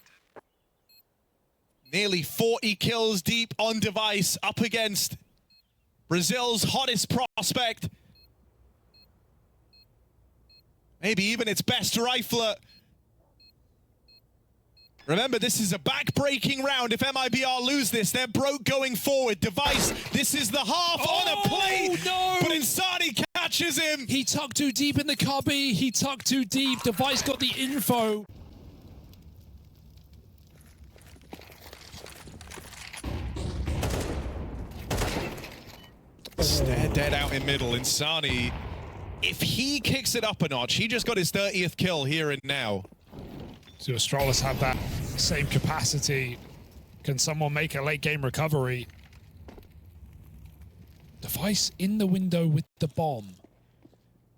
Nearly 40 kills deep on Device up against Brazil's hottest prospect. Maybe even its best rifler. Remember, this is a back-breaking round. If MIBR lose this, they're broke going forward. Device, this is the half on a play. No. But Insani catches him. He tucked too deep in the cubby. He tucked too deep. Device got the info. Stare dead out in middle. Insani, if he kicks it up a notch, he just got his 30th kill here and now. Do Astralis have that same capacity? Can someone make a late game recovery? Device in the window with the bomb.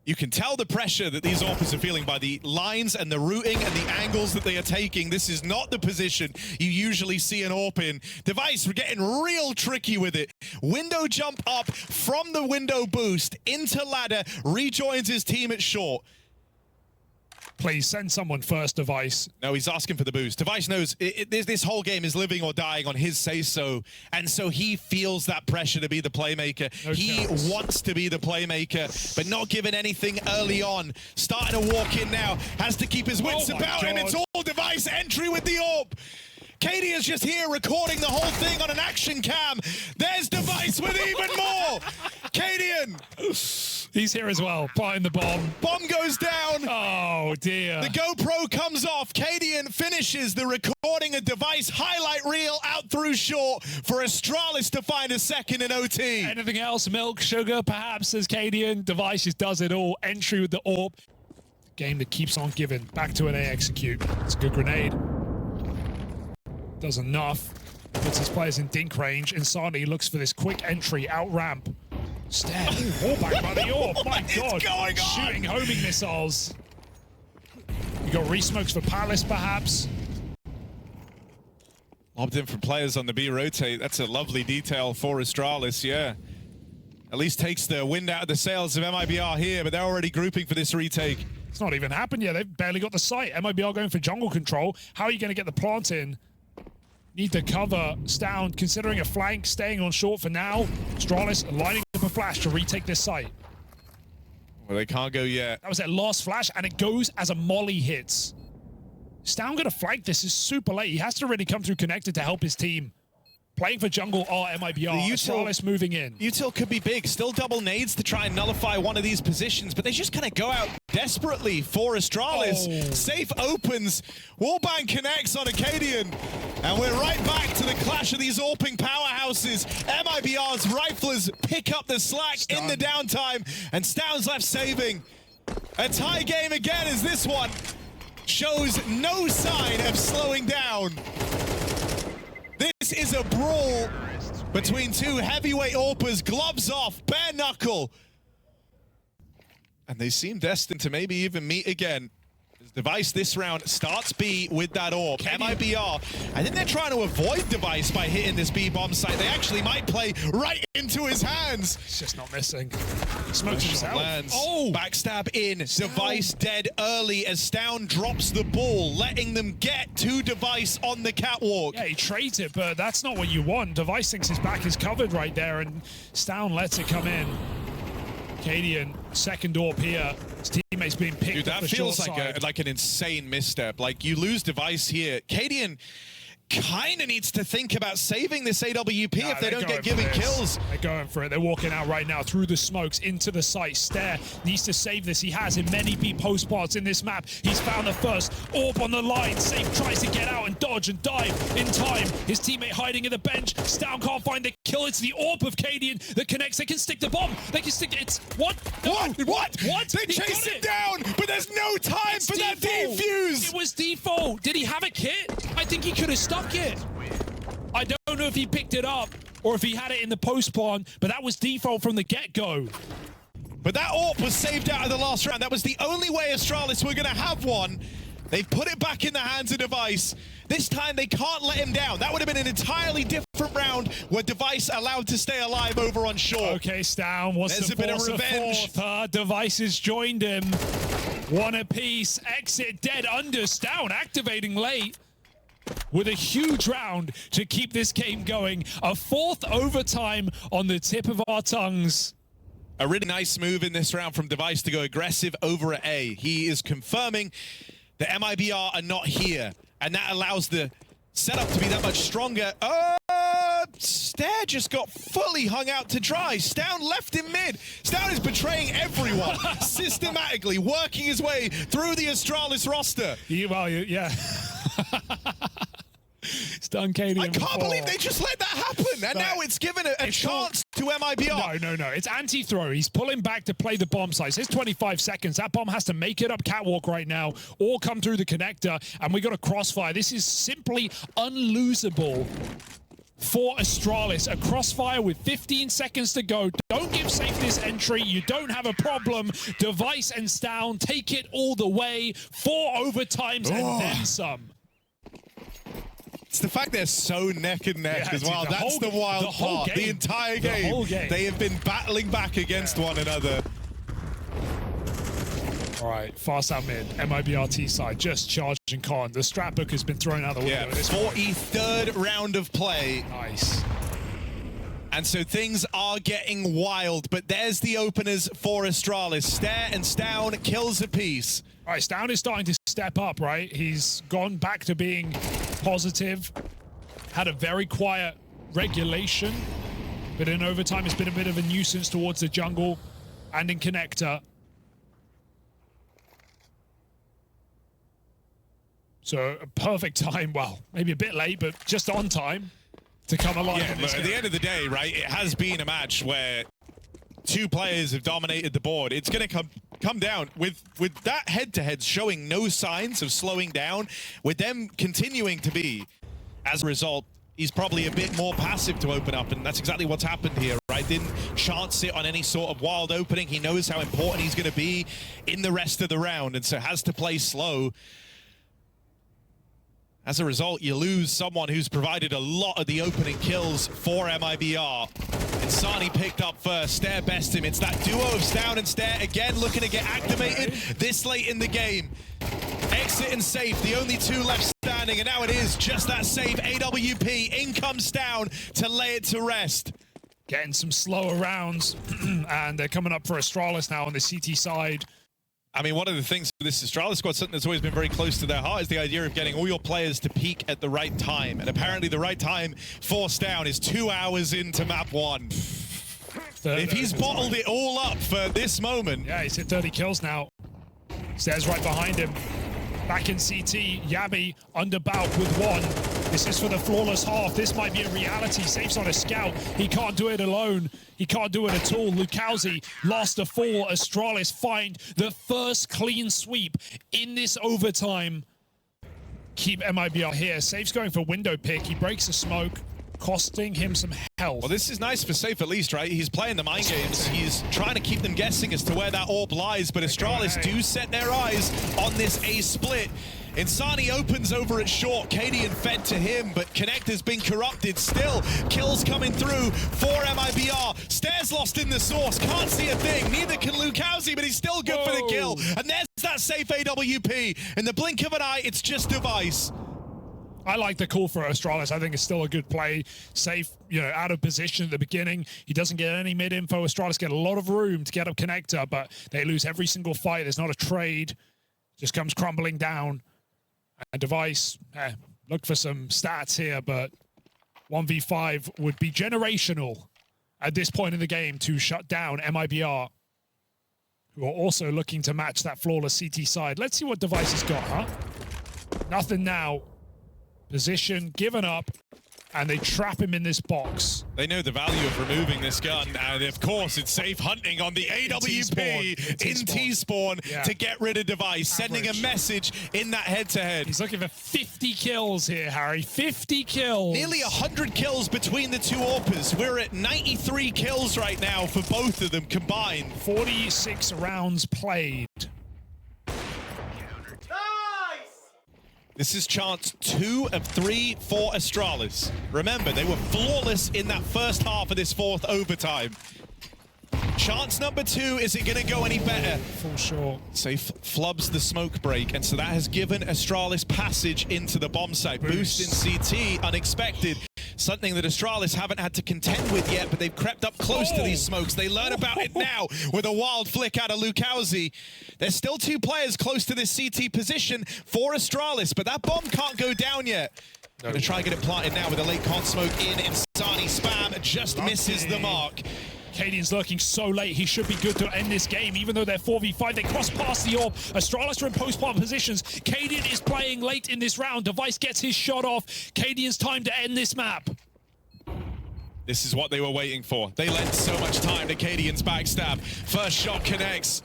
You can tell the pressure that these AWPers are feeling by the lines and the routing and the angles that they are taking. This is not the position you usually see an AWP in. Device, we're getting real tricky with it. Window jump up from the window boost into ladder, rejoins his team at short. Please send someone first, Device. No, he's asking for the boost. Device knows this whole game is living or dying on his say-so, and so he feels that pressure to be the playmaker. He wants to be the playmaker, but not given anything early on. Starting to walk in now, has to keep his wits about him. It's all Device entry with the AWP. Katie is just here recording the whole thing on an action cam. There's Device with even more. Cadian. He's here as well, buying the bomb. Bomb goes down. Oh, dear. The GoPro comes off. Cadian finishes the recording a Device highlight reel out through short for Astralis to find a second in OT. Anything else? Milk, sugar, perhaps, says Cadian. Device just does it all. Entry with the AWP. Game that keeps on giving. Back to an A execute. It's a good grenade. Does enough. Puts his players in dink range. Insani looks for this quick entry out ramp. Stare. Back by the AWP. My God. Going on? Shooting homing missiles. You got resmokes for Palace, perhaps. Lobbed in from players on the B rotate. That's a lovely detail for Astralis, yeah. At least takes the wind out of the sails of MIBR here, but they're already grouping for this retake. It's not even happened yet. They've barely got the site. MIBR going for jungle control. How are you going to get the plant in? Need to cover Stound, considering a flank, staying on short for now. Astralis lining up a flash to retake this site. Well, they can't go yet. That was their last flash, and it goes as a molly hits. Stound going to flank this is super late. He has to really come through connected to help his team. Playing for jungle are MIBR. Astralis moving in. Util could be big. Still double nades to try and nullify one of these positions, but they just kind of go out desperately for Astralis. Oh. Safe opens. Wallbang connects on Acadian. And we're right back to the clash of these AWPing powerhouses. MIBR's riflers pick up the slack in the downtime, and Stound's left saving. A tie game again as this one shows no sign of slowing down. This is a brawl between two heavyweight AWPers, gloves off, bare knuckle. And they seem destined to maybe even meet again. Device this round starts B with that AWP. MIBR, I think they're trying to avoid Device by hitting this B bomb site. They actually might play right into his hands. It's just not missing. Smokes himself. Lands. Oh! Backstab in. Device dead early as Stound drops the ball, letting them get to Device on the catwalk. Yeah, he trades it, but that's not what you want. Device thinks his back is covered right there, and Stound lets it come in. Cadian, second AWP here. His teammates being picked. Dude, that feels like an insane misstep. Like, you lose Device here. Cadian kind of needs to think about saving this AWP if they don't get given kills. They're going for it. They're walking out right now through the smokes into the site. Stare needs to save this. He has in many B post parts in this map. He's found the first. AWP on the line. Safe tries to get out and dodge and dive in time. His teammate hiding in the bench. Stound can't find the kill. It's the AWP of Cadian that connects. They can stick the bomb. They can stick it. What? What? What? They chased it down, but there's no time for that defuse. It was default. Did he have a kit? I think he could have stuck it. I don't know if he picked it up or if he had it in the post spawn, but that was default from the get-go. But that AWP was saved out of the last round. That was the only way Astralis were going to have one. They've put it back in the hands of Device. This time they can't let him down. That would have been an entirely different round where Device allowed to stay alive over on shore. Okay, Stound wants There's to a bit of force a revenge. fourth. Device has joined him. One apiece. Exit dead under. Stound activating late with a huge round to keep this game going. A fourth overtime on the tip of our tongues. A really nice move in this round from Device to go aggressive over at A. He is confirming that MIBR are not here, and that allows the setup to be that much stronger. Stare just got fully hung out to dry. Stound left in mid. Stound is betraying everyone, systematically working his way through the Astralis roster. Yeah. It's done, Cadian. I can't believe they just let that happen, and now it's given a chance to MIBR. No. It's anti-throw. He's pulling back to play the bomb site. It's 25 seconds. That bomb has to make it up catwalk right now or come through the connector, and we got a crossfire. This is simply unlosable for Astralis. A crossfire with 15 seconds to go. Don't give Safe this entry. You don't have a problem. Device and Stound take it all the way. 4 overtimes and then some. It's the fact they're so neck and neck as well. That's the wild part. The entire game, they have been battling back against one another. All right, fast out mid, MIBR side, just charging con. The strat book has been thrown out the window. Yeah, 43rd round of play. Nice. And so things are getting wild, but there's the openers for Astralis. Stare and Stown kills apiece. All right, Stown is starting to step up, right? He's gone back to being positive. Had a very quiet regulation, but in overtime it's been a bit of a nuisance towards the jungle and in connector. So a perfect time, well, maybe a bit late, but just on time to come alive. Yeah, but at the end of the day, right, it has been a match where two players have dominated the board. It's going to come down with that head-to-head showing no signs of slowing down, with them continuing to be. As a result, he's probably a bit more passive to open up, and that's exactly what's happened here, right? Didn't chance it on any sort of wild opening. He knows how important he's going to be in the rest of the round, and so has to play slow. As a result, you lose someone who's provided a lot of the opening kills for MIBR. And Sani picked up first. Stare best him. It's that duo of Stown and Stare again looking to get activated this late in the game. Exit and Safe, the only two left standing, and now it is just that Safe. AWP, in comes Stown to lay it to rest. Getting some slower rounds, and they're coming up for Astralis now on the CT side. I mean, one of the things with this Astralis squad, something that's always been very close to their heart, is the idea of getting all your players to peak at the right time. And apparently the right time for Stown is 2 hours into map 1. If he's bottled it all up for this moment. Yeah, he's hit 30 kills now. Stares right behind him. Back in CT, Yabi under bout with one. This is for the flawless half. This might be a reality. Safe's on a scout. He can't do it alone. He can't do it at all. MongolZ lost a fall. Astralis find the first clean sweep in this overtime. Keep MIBR here. Safe's going for window pick. He breaks a smoke, costing him some health. Well, this is nice for Safe at least, right? He's playing the mind games. He's trying to keep them guessing as to where that orb lies, but Astralis do set their eyes on this A split. Insani opens over at short. Cadian fed to him, but Connect has been corrupted. Still, kills coming through for MIBR. Stairs lost in the source. Can't see a thing. Neither can MongolZ, but he's still good for the kill. And there's that Safe AWP. In the blink of an eye, it's just device. I like the call for Astralis. I think it's still a good play. Safe, you know, out of position at the beginning. He doesn't get any mid-info. Astralis get a lot of room to get up connector, but they lose every single fight. There's not a trade. Just comes crumbling down. And device, look for some stats here, but 1v5 would be generational at this point in the game to shut down MIBR, who are also looking to match that flawless CT side. Let's see what device has got, huh? Nothing now. Position given up, and they trap him in this box. They know the value of removing this gun, and of course it's Safe hunting on the AWP in T-spawn to get rid of device, sending a message in that head-to-head. He's looking for 50 kills here, Harry. 50 kills. Nearly 100 kills between the two AWPers. We're at 93 kills right now for both of them combined. 46 rounds played. This is chance 2 of 3 for Astralis. Remember, they were flawless in that first half of this fourth overtime. Chance number 2, is it going to go any better? Full short. Safe flubs the smoke break, and so that has given Astralis passage into the bomb site. Boost in CT, unexpected. Something that Astralis haven't had to contend with yet, but they've crept up close to these smokes. They learn about it now with a wild flick out of MongolZ. There's still 2 players close to this CT position for Astralis, but that bomb can't go down yet. Gonna try and get it planted now with a late con smoke in. Insani spam just misses the mark. Cadian's lurking so late, he should be good to end this game, even though they're 4v5. They cross past the orb. Astralis are in post-bomb positions. Cadian is playing late in this round. Device gets his shot off. Cadian's time to end this map. This is what they were waiting for. They lent so much time to Cadian's backstab. First shot connects.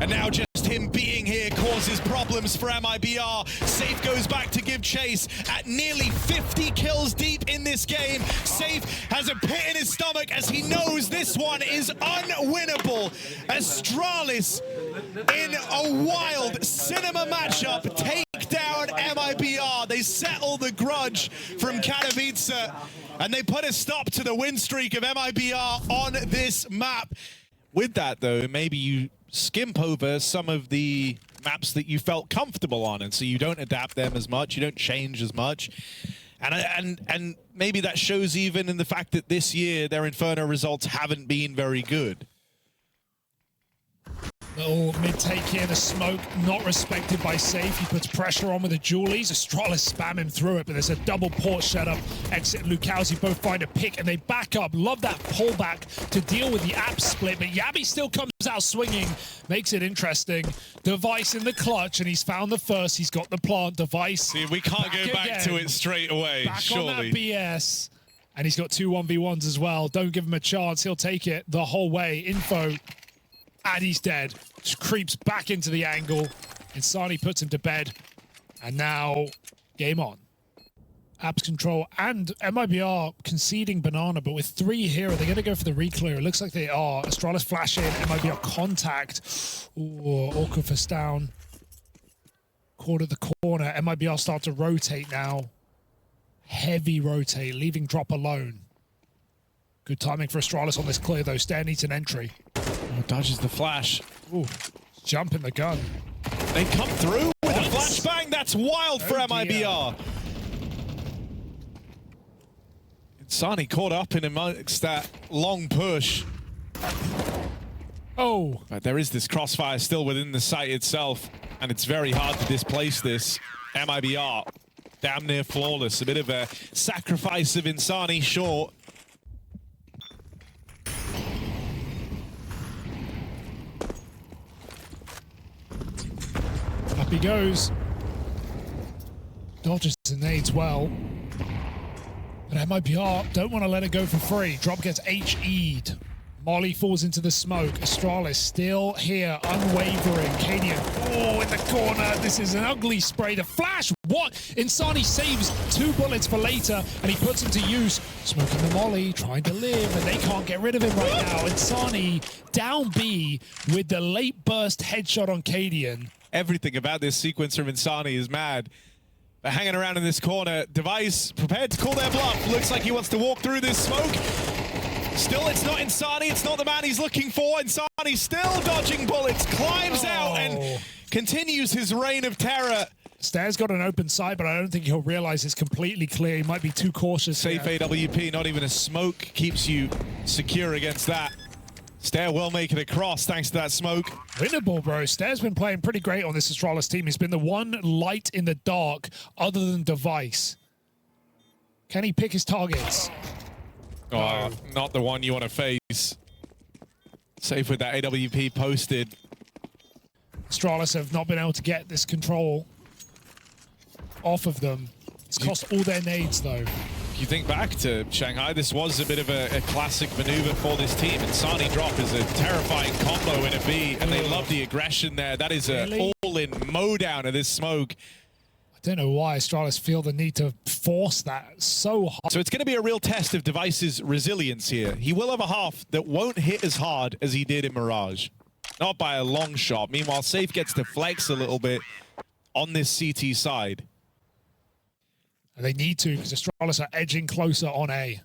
And now just him being here causes problems for MIBR. Safe goes back to give chase at nearly 50 kills deep in this game. Safe has a pit in his stomach as he knows this one is unwinnable. Astralis in a wild cinema matchup take down MIBR. They settle the grudge from Katowice and they put a stop to the win streak of MIBR on this map. With that though, maybe you skimp over some of the maps that you felt comfortable on, and so you don't adapt them as much, you don't change as much. And maybe that shows even in the fact that this year their Inferno results haven't been very good. Little mid-take here, the smoke not respected by Safe. He puts pressure on with the Julies. Astralis spam him through it, but there's a double port setup. Exit and Lukowski both find a pick, and they back up. Love that pullback to deal with the app split, but Yabby still comes out swinging, makes it interesting. Device in the clutch, and he's found the first. He's got the plant. Device. See, we can't go back to it straight away, back surely. On that BS. And he's got 2 1v1s as well. Don't give him a chance. He'll take it the whole way. Info. And he's dead. Just creeps back into the angle. Insani puts him to bed. And now, game on. Apps control and MIBR conceding banana, but with 3 here, are they going to go for the reclear? It looks like they are. Astralis flash in, MIBR contact. Ooh, Orcufus down. Quarter the corner. MIBR start to rotate now. Heavy rotate, leaving drop alone. Good timing for Astralis on this clear, though. Stair needs an entry. Oh, dodges the flash. Ooh, jump in the gun. They come through with a flashbang. That's wild for MIBR. Insani caught up in amongst that long push. Oh. But there is this crossfire still within the site itself, and it's very hard to displace this. MIBR, damn near flawless. A bit of a sacrifice of Insani short. Up he goes. Dodges the nades well. But MIBR don't want to let it go for free. Drop gets HE'd. Molly falls into the smoke. Astralis still here, unwavering. Cadian, oh, in the corner. This is an ugly spray. The flash, what? Insani saves 2 bullets for later, and he puts them to use. Smoking the Molly, trying to live, and they can't get rid of him right now. Insani down B with the late burst headshot on Cadian. Everything about this sequence from Insani is mad. They're hanging around in this corner. Device prepared to call their bluff. Looks like he wants to walk through this smoke. Still, it's not Insani. It's not the man he's looking for. Insani still dodging bullets, climbs out and continues his reign of terror. Stair's got an open side, but I don't think he'll realize it's completely clear. He might be too cautious. Safe AWP, not even a smoke keeps you secure against that. Stair will make it across thanks to that smoke. Winnable, bro. Stair's been playing pretty great on this Astralis team. He's been the one light in the dark other than Device. Can he pick his targets? Oh, not the one you want to face. Safe with that AWP posted. Astralis have not been able to get this control off of them. It's cost all their nades, though. If you think back to Shanghai, this was a bit of a classic maneuver for this team. Insani drop is a terrifying combo in a B, and they love the aggression there. That is an all-in mow-down of this smoke. I don't know why Astralis feel the need to force that so hard. So it's going to be a real test of Device's resilience here. He will have a half that won't hit as hard as he did in Mirage. Not by a long shot. Meanwhile, Safe gets to flex a little bit on this CT side. And they need to, because Astralis are edging closer on A.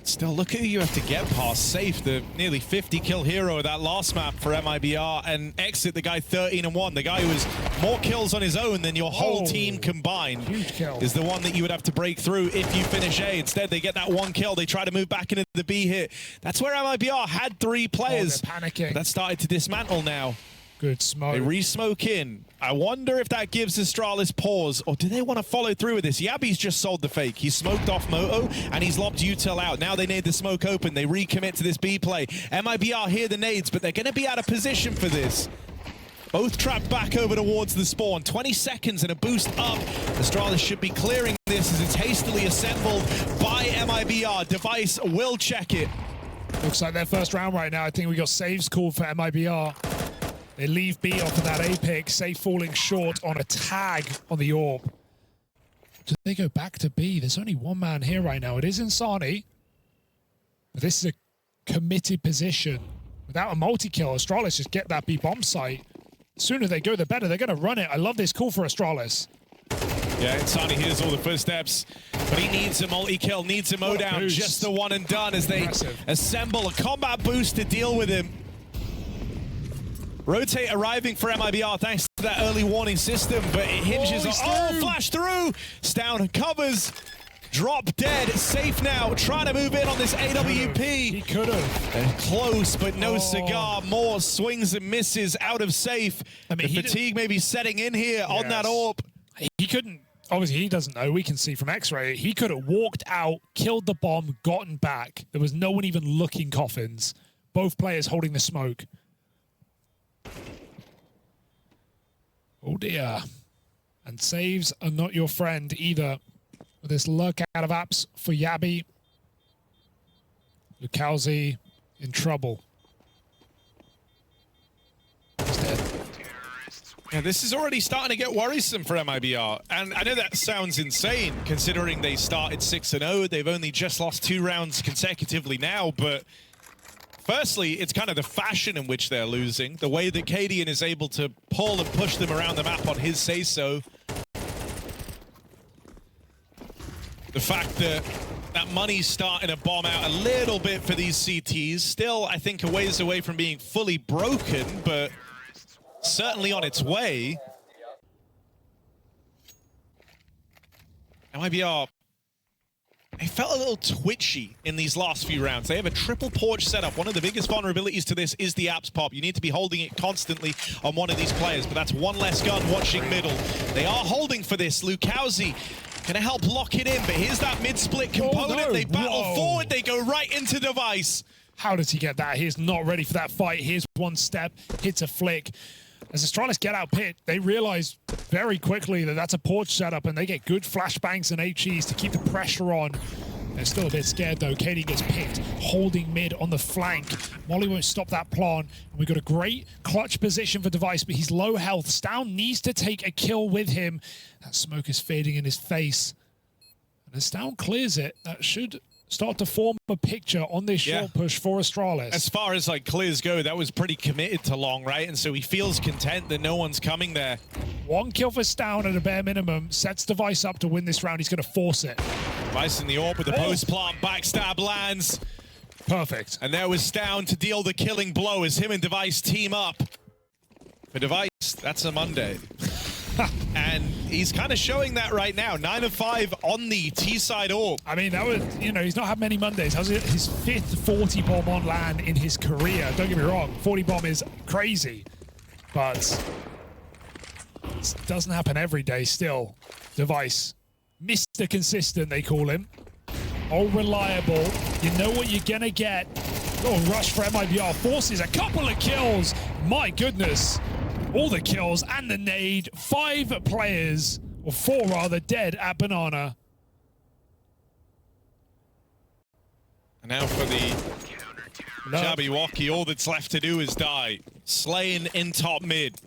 Still, look at who you have to get past. Safe, the nearly 50-kill hero of that last map for MIBR, and Exit, the guy 13-1. The guy who has more kills on his own than your whole team combined is the one that you would have to break through if you finish A. Instead, they get that 1 kill. They try to move back into the B hit. That's where MIBR had 3 players. They're panicking. That started to dismantle now. Good smoke. They re-smoke in. I wonder if that gives Astralis pause, or do they want to follow through with this? Yabby's just sold the fake. He smoked off Moto, and he's lobbed Util out. Now they need the smoke open. They recommit to this B play. MIBR hear the nades, but they're going to be out of position for this. Both trapped back over towards the spawn. 20 seconds and a boost up. Astralis should be clearing this as it's hastily assembled by MIBR. Device will check it. Looks like their first round right now. I think we got saves called for MIBR. They leave B off of that A pick. Safe falling short on a tag on the orb. Do they go back to B? There's only one man here right now. It is Insani. But this is a committed position. Without a multi-kill, Astralis just get that B bomb site. The sooner they go, the better. They're going to run it. I love this call for Astralis. Yeah, Insani hears all the first steps, but he needs a multi-kill, needs a mow-down. Just the one and done as they assemble a combat boost to deal with him. Rotate arriving for MIBR thanks to that early warning system, but it hinges on... Oh, flash through! Stown covers. Drop dead. Safe now. Trying to move in on this AWP. He could have. Close, but no cigar. More swings and misses out of safe. I mean, the fatigue may be setting in here on that AWP. He couldn't... Obviously, he doesn't know. We can see from X-ray. He could have walked out, killed the bomb, gotten back. There was no one even looking coffins. Both players holding the smoke. Oh, dear. And saves are not your friend either. With this luck out of apps for Yabby. MongolZ in trouble. He's dead. Yeah, this is already starting to get worrisome for MIBR. And I know that sounds insane, considering they started 6-0. They've only just lost 2 rounds consecutively now, but firstly, it's kind of the fashion in which they're losing. The way that Cadian is able to pull and push them around the map on his say-so. The fact that that money's starting to bomb out a little bit for these CTs. Still, I think, a ways away from being fully broken, but certainly on its way. MIBR, they felt a little twitchy in these last few rounds. They have a triple porch setup. One of the biggest vulnerabilities to this is the apps pop. You need to be holding it constantly on one of these players, but that's one less gun watching middle. They are holding for this. MongolZ gonna help lock it in, but here's that mid-split component. No. They battle forward, they go right into device. How does he get that? He's not ready for that fight. Here's one step, hits a flick. As Astralis get out pit, they realize very quickly that that's a porch setup, and they get good flashbangs and HEs to keep the pressure on. They're still a bit scared though. Katie gets picked, holding mid on the flank. Molly won't stop that plan. And we've got a great clutch position for Device, but he's low health. Stown needs to take a kill with him. That smoke is fading in his face. And as Stown clears it, that should start to form a picture on this short push for Astralis. As far as like clears go, that was pretty committed to long, right? And so he feels content that no one's coming there. One kill for Stown at a bare minimum sets Device up to win this round. He's going to force it. Device in the AWP with the post plant, backstab lands. Perfect. And there was Stown to deal the killing blow as him and Device team up. For Device, that's a Monday. And he's kind of showing that right now. 9 of 5 on the T-side AWP. I mean, that was, you know, he's not had many Mondays. That was his 5th 40 bomb on LAN in his career. Don't get me wrong, 40 bomb is crazy, but it doesn't happen every day still. Device, Mr. Consistent, they call him. All reliable. You know what you're gonna get. Oh, rush for MIBR. Forces a couple of kills. My goodness. All the kills and the nade. 5 players, or 4 rather, dead at Banana. And now for the Jabberwocky, all that's left to do is die. Slain in top mid.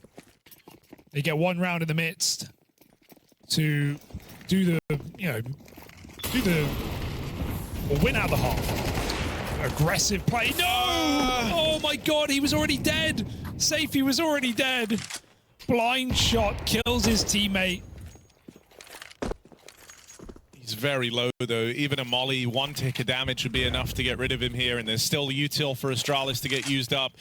They get 1 round in the midst to do the, you know, or win out the half. Aggressive play. No! Oh my god, he was already dead. Safe, he was already dead. Blind shot kills his teammate. He's very low though. Even a molly, 1 tick of damage would be enough to get rid of him here, and there's still util for Astralis to get used up.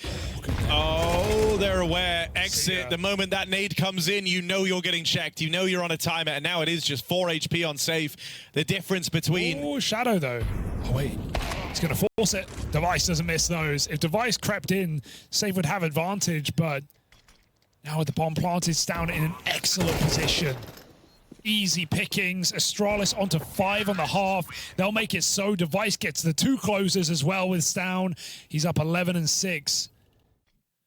Oh, they're aware. Exit. The moment that nade comes in, you know you're getting checked. You know you're on a timer, and now it is just 4 HP on safe. The difference between... Oh, Shadow though. Oh wait. He's going to force it. Device doesn't miss those. If Device crept in, Safe would have advantage, but now with the bomb planted, Stown in an excellent position. Easy pickings. Astralis onto 5 on the half. They'll make it so. Device gets the 2 closers as well with Stown. He's up 11 and 6.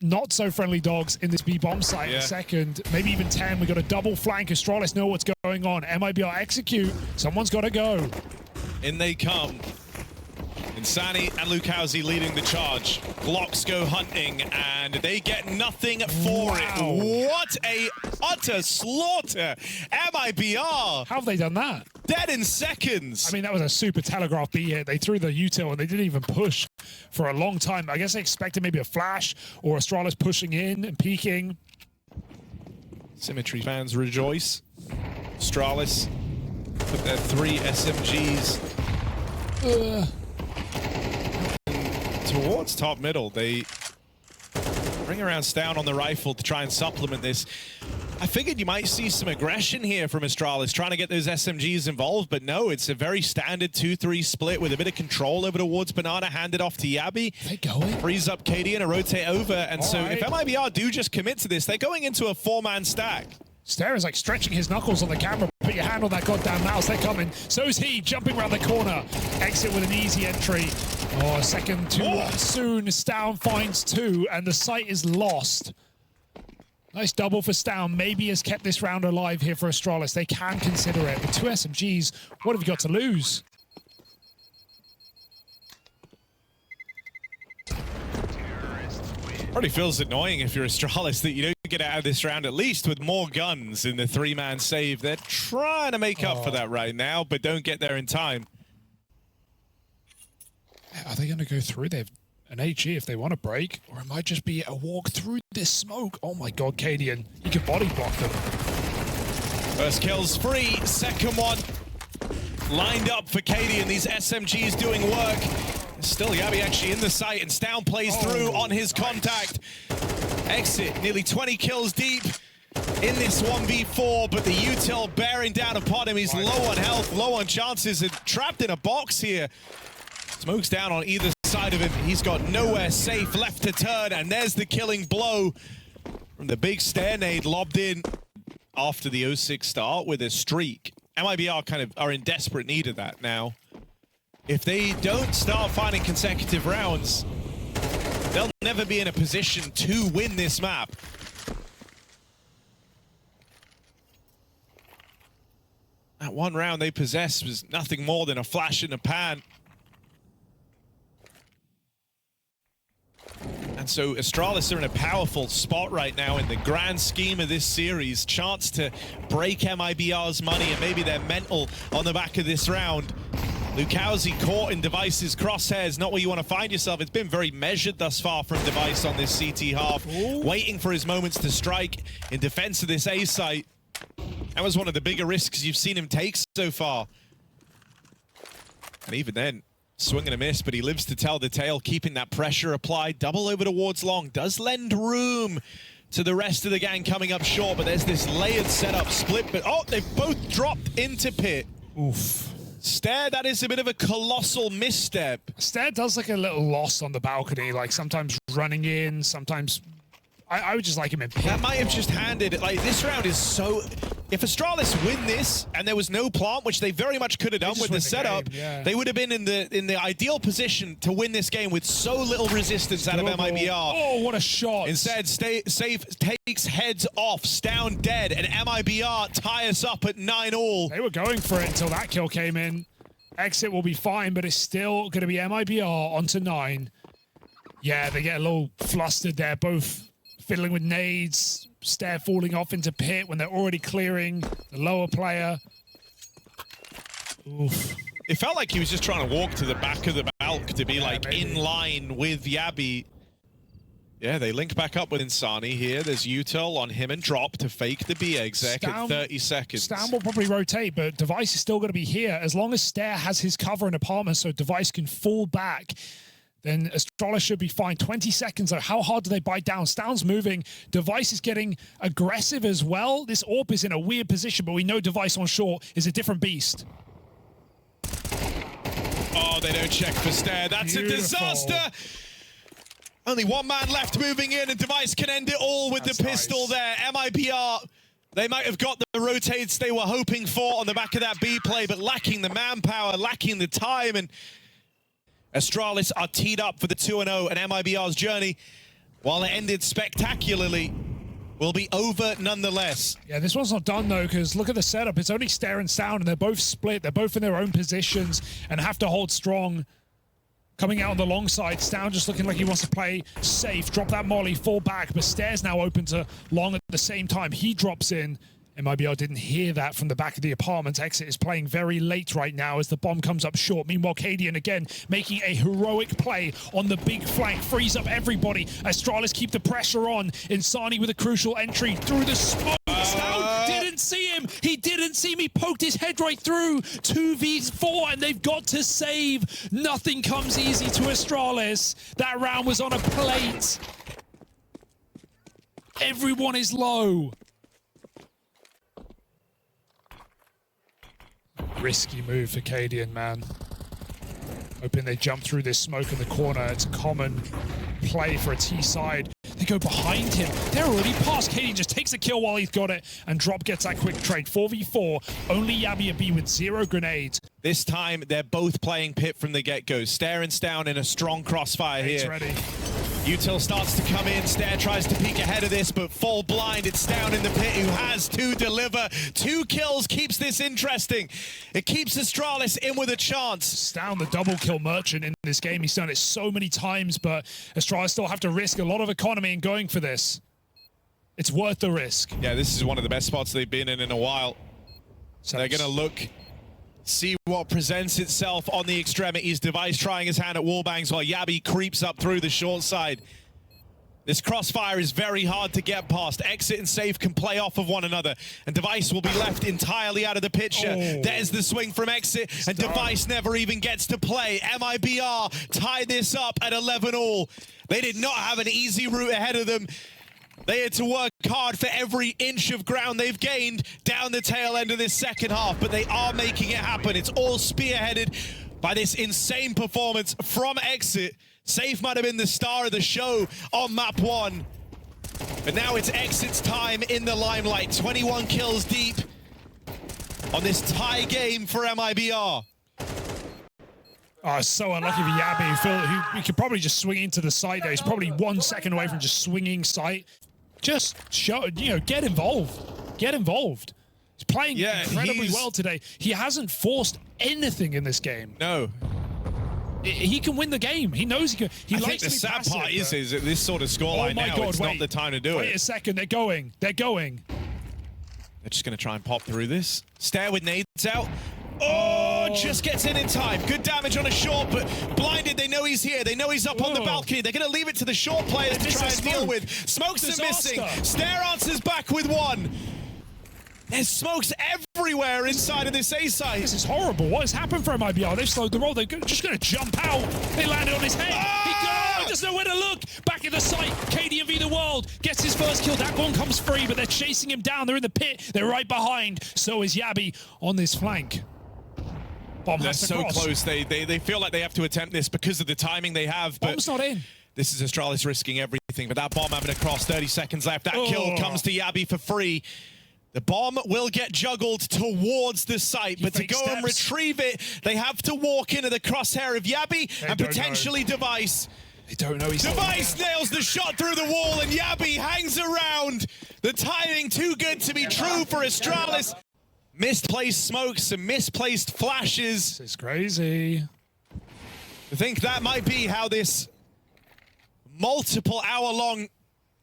Not so friendly dogs in this B-bomb site in second. Maybe even 10. We got a double flank. Astralis know what's going on. MIBR execute. Someone's got to go. In they come. Insani and MongolZ leading the charge. Glocks go hunting, and they get nothing for it. What a utter slaughter. MIBR. How have they done that? Dead in seconds. I mean, that was a super telegraph B hit. They threw the util, and they didn't even push for a long time. I guess they expected maybe a flash or Astralis pushing in and peeking. Symmetry fans rejoice. Astralis with their 3 SMGs. Towards top middle, they Swing around down on the rifle to try and supplement this. I figured you might see some aggression here from Astralis, trying to get those SMGs involved, but no, it's a very standard 2-3 split with a bit of control over towards Banana, handed off to Yabi. They going? Frees up KD and a rotate over, and All so right. if MIBR do just commit to this, they're going into a 4-man stack. Stair is like stretching his knuckles on the camera. Put your hand on that goddamn mouse. They're coming. So's he, jumping around the corner. Exit with an easy entry. Oh, second too soon. Stown finds 2, and the site is lost. Nice double for Stown. Maybe has kept this round alive here for Astralis. They can consider it. But 2 SMGs, what have you got to lose? Already feels annoying if you're Astralis that you don't get out of this round at least with more guns in the 3-man save. They're trying to make up for that right now, but don't get there in time. Are they going to go through? They have an HE if they want to break, or it might just be a walk through this smoke. Oh my god, Cadian. He can body block them. First kill's free, second one lined up for Cadian. These SMGs doing work. Still Yabi actually in the site, and Stown plays through on his contact. Exit nearly 20 kills deep in this 1v4, but the util bearing down upon him. He's low on health, low on chances, and trapped in a box here. Smokes down on either side of him. He's got nowhere safe left to turn, and there's the killing blow from the big stair nade lobbed in after the 06 start with a streak. MIBR kind of are in desperate need of that now. If they don't start finding consecutive rounds, they'll never be in a position to win this map. That one round they possessed was nothing more than a flash in the pan. And so Astralis are in a powerful spot right now in the grand scheme of this series. Chance to break MIBR's money and maybe their mental on the back of this round. Lukowski caught in Device's crosshairs, not where you want to find yourself. It's been very measured thus far from Device on this CT half, waiting for his moments to strike in defense of this A site. That was one of the bigger risks you've seen him take so far. And even then, swing and a miss, but he lives to tell the tale, keeping that pressure applied. Double over towards long, does lend room to the rest of the gang coming up short, but there's this layered setup split, but oh, they've both dropped into pit. Oof. Stair, that is a bit of a colossal misstep. Stair does like a little lost on the balcony, like sometimes running in, sometimes... I would just like him in pit. That might have just handed, like this round is so... If Astralis win this and there was no plant, which they very much could have done with the setup, they would have been in the ideal position to win this game with so little resistance out of MIBR. Oh, what a shot. Instead, Safe takes heads off, Stown dead, and MIBR tie us up at 9-all. They were going for it until that kill came in. Exit will be fine, but it's still going to be MIBR onto 9. Yeah, they get a little flustered there, both fiddling with nades, Stair falling off into pit when they're already clearing the lower player. Oof. It felt like he was just trying to walk to the back of the balk to be in line with Yabi. Yeah, they link back up with Insani here. There's util on him and drop to fake the B exec at 30 seconds. Stown will probably rotate, but Device is still going to be here. As long as Stair has his cover in apartment so Device can fall back, then Astralis should be fine. 20 seconds, though. How hard do they bite down? Stown's moving. Device is getting aggressive as well. This AWP is in a weird position, but we know Device on short is a different beast. Oh, they don't check for Stair. That's a disaster. Only one man left moving in, and Device can end it all with the pistol there. MIBR, they might have got the rotates they were hoping for on the back of that B play, but lacking the manpower, lacking the time, and Astralis are teed up for the 2-0, and MIBR's journey, while it ended spectacularly, will be over nonetheless. Yeah, this one's not done, though, because look at the setup. It's only Stair and Stown, and they're both split. They're both in their own positions and have to hold strong. Coming out on the long side, Stown just looking like he wants to play safe, drop that molly, fall back, but Stair's now open to long at the same time. He drops in. MIBR didn't hear that from the back of the apartment. Exit is playing very late right now as the bomb comes up short. Meanwhile, Cadian again making a heroic play on the big flank. Frees up everybody. Astralis keep the pressure on. Insani with a crucial entry through the smoke. Stown didn't see him. He didn't see me. Poked his head right through. 2v4 and they've got to save. Nothing comes easy to Astralis. That round was on a plate. Everyone is low. Risky move for Cadian, man. Hoping they jump through this smoke in the corner. It's a common play for a T side. They go behind him. They're already past. Cadian just takes a kill while he's got it, and Drop gets that quick trade. 4v4. Only Yabby and B with 0 grenades. This time, they're both playing Pit from the get-go. Staren's down in a strong crossfire here. It's ready. Util starts to come in. Stare tries to peek ahead of this, but fall blind. It's down in the Pit, who has to deliver. 2 kills keeps this interesting. It keeps Astralis in with a chance. Down the double kill merchant in this game. He's done it so many times, but Astralis still have to risk a lot of economy in going for this. It's worth the risk. Yeah, this is one of the best spots they've been in a while. So they're going to look, see what presents itself on the extremities. Device trying his hand at wallbangs while Yabby creeps up through the short side. This crossfire is very hard to get past. Exit and Safe can play off of one another, and Device will be left entirely out of the picture. There's the swing from Exit, and Device never even gets to play. MIBR tied this up at 11-all. They did not have an easy route ahead of them. They had to work hard for every inch of ground they've gained down the tail end of this second half, but they are making it happen. It's all spearheaded by this insane performance from Exit. Safe might have been the star of the show on map 1, but now it's Exit's time in the limelight. 21 kills deep on this tie game for MIBR. Oh, so unlucky for Yabby. He could probably just swing into the site there. He's probably 1 second away from just swinging site. Just show, get involved. Get involved. He's playing incredibly well today. He hasn't forced anything in this game. No. He can win the game. He knows he can. I think the sad part is that this sort of scoreline now, it's not the time to do it. Wait a second. They're going. They're going. They're just going to try and pop through this. Stare with nades out. Oh, just gets in time. Good damage on a short, but blinded. They know he's here. They know he's up on the balcony. They're going to leave it to the short players to try and deal with. Smokes are missing. Stare answers back with 1. There's smokes everywhere inside of this A site. This is horrible. What has happened for MIBR? They've slowed the roll. They're just going to jump out. They landed on his head. He doesn't know where to look. Back in the site. KD v the world gets his first kill. That one comes free, but they're chasing him down. They're in the pit. They're right behind. So is Yabby on this flank. Bomb They're has to so cross. close. They feel like they have to attempt this because of the timing they have. But Bomb's not in. This is Astralis risking everything. But that bomb having to cross, 30 seconds left. That kill comes to Yabby for free. The bomb will get juggled towards the site, but to go and retrieve it, they have to walk into the crosshair of Yabby and potentially Device. They don't know he's Device nails the shot through the wall, and Yabby hangs around. The timing too good to be true for Astralis. Misplaced smokes and misplaced flashes. This is crazy. I think that might be how this multiple hour-long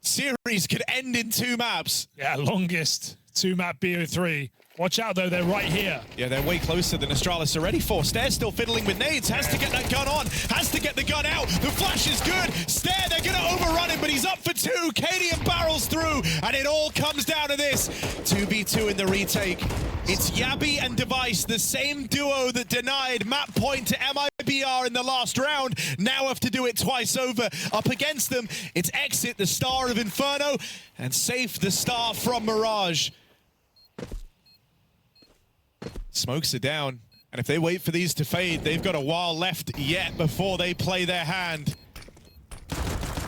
series could end in 2 maps. Yeah, longest 2-map BO3. Watch out, though. They're right here. Yeah, they're way closer than Astralis are ready for. Stare still fiddling with nades. Has to get that gun on. Has to get the gun out. The flash is good. Stare, they're going to overrun him, but he's up for 2. Cadian barrels through, and it all comes down to this. 2v2 in the retake. It's Yabby and Device, the same duo that denied map point to MIBR in the last round. Now have to do it twice over. Up against them, it's Exit, the star of Inferno, and Safe, the star from Mirage. Smokes are down, and if they wait for these to fade, they've got a while left yet before they play their hand.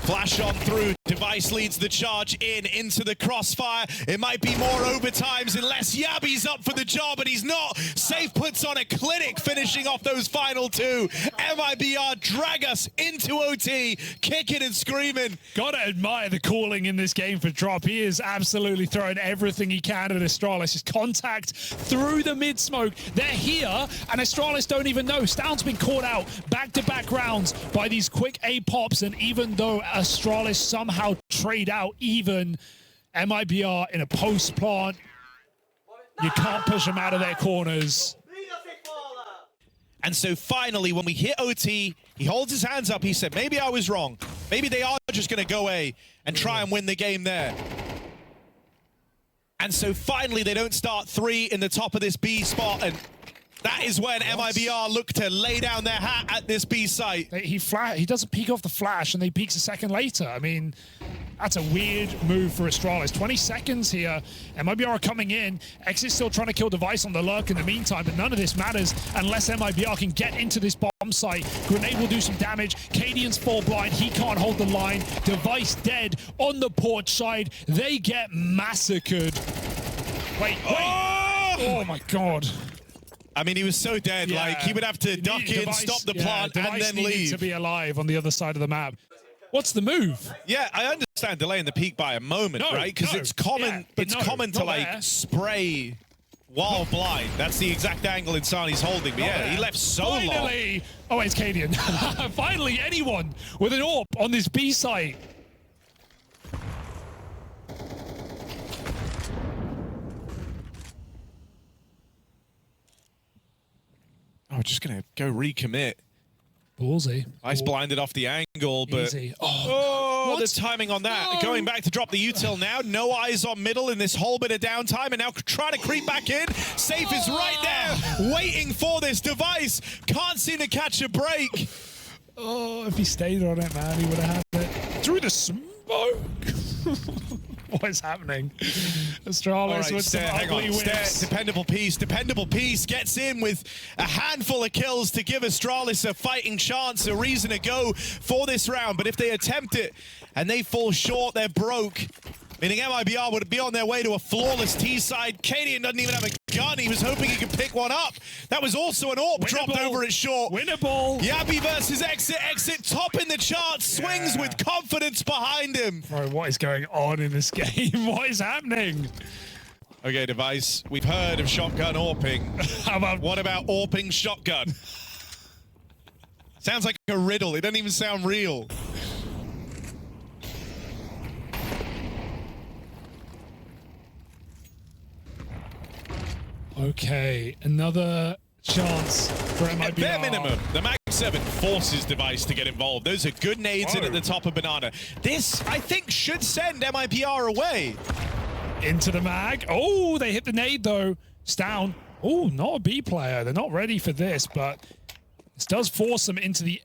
Flash on through. Device leads the charge into the crossfire. It might be more overtimes unless Yabby's up for the job, and he's not. Safe puts on a clinic, finishing off those final 2. MIBR drag us into OT, kicking and screaming. Gotta admire the calling in this game for Drop. He is absolutely throwing everything he can at Astralis. His contact through the mid-smoke. They're here, and Astralis don't even know. Stound's been caught out back-to-back rounds by these quick A-pops, and even though Astralis somehow trade out even MIBR in a post plant, you can't push them out of their corners. And so finally, when we hit OT, he holds his hands up. He said, maybe I was wrong. Maybe they are just going to go A and try and win the game there. And so finally, they don't start 3 in the top of this B spot, and that is when MIBR look to lay down their hat at this B site. He doesn't peek off the flash, and they peeks a second later. I mean, That's a weird move for Astralis. 20 seconds here. MIBR are coming in. Exit's still trying to kill Device on the lurk in the meantime, but none of this matters unless MIBR can get into this bomb site. Grenade will do some damage. Cadian's fall blind. He can't hold the line. Device dead on the porch side. They get massacred. Wait. Oh my God. I mean, he was so dead, Yeah. like, he would have to duck in, Device, stop the plant, and Device then needed leave. to be alive on the other side of the map. What's the move? Yeah, I understand delaying the peak by a moment, No, right? Because no. it's common. Yeah, but it's no, common to not like there. spray while blind. That's the exact angle Insani's holding. But yeah, he left so long. Finally! Oh, it's Cadian. Finally, anyone with an AWP on this B site. Oh, just gonna go recommit. Ballsy. Ice blinded off the angle, but Easy. oh, the What? timing on that. No. Going back to drop the util now. No eyes on middle in this whole bit of downtime, and now trying to creep back in. Safe is right there, waiting for this Device. Can't seem to catch a break. Oh, if he stayed on it, man, he would have had it. Through the smoke. What is happening? Astralis All right, with some hang ugly on. whips. Dependable piece gets in with a handful of kills to give Astralis a fighting chance, a reason to go for this round. But if they attempt it and they fall short, they're broke. Meaning MIBR would be on their way to a flawless T-side. Cadian doesn't even have a gun. He was hoping he could pick one up. That was also an AWP dropped over it short. Winnable. Yabby versus Exit. Exit topping the charts. Swings with confidence behind him. Bro, what is going on in this game? What is happening? Okay, Device. We've heard of shotgun AWPing. How about What about AWPing shotgun? Sounds like a riddle. It doesn't even sound real. Okay, another chance for MIBR. At bare minimum, the Mag 7 forces Device to get involved. Those are good nades in at the top of Banana. This, I think, should send MIBR away. Into the mag. Oh, they hit the nade though. It's down. Oh, not a B player. They're not ready for this, but this does force them into the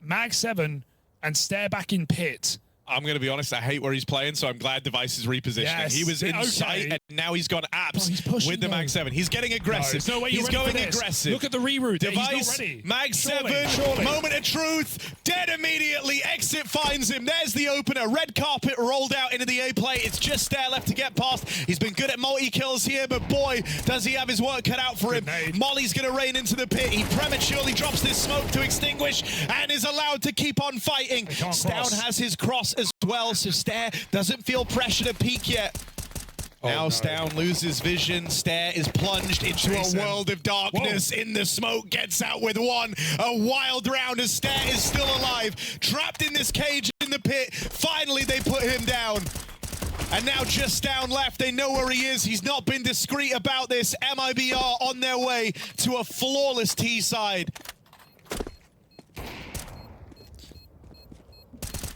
mag 7 and stare back in pit. I'm going to be honest, I hate where he's playing, so I'm glad Device is repositioning. Yes. He was in Okay. sight, and now he's gone apps he's pushing with the though. Mag 7. He's getting aggressive. No, he's going aggressive. Look at the reroute. He's Device, not ready. Mag 7, Surely. moment of truth, dead immediately. Exit finds him. There's the opener. Red carpet rolled out into the A play. It's just Stare left to get past. He's been good at multi-kills here, but boy, does he have his work cut out for him. Grenade. Molly's going to rain into the pit. He prematurely drops this smoke to extinguish and is allowed to keep on fighting. can't Stown cross. has his cross as well, so Stare doesn't feel pressure to peak yet. Now no. Stown loses vision. Stare is plunged into Jason. a world of darkness. In the smoke, gets out with one. A wild round as Stare is still alive. Trapped in this cage in the pit. Finally, they put him down. And now just Stown left. They know where he is. He's not been discreet about this. MIBR on their way to a flawless T-side.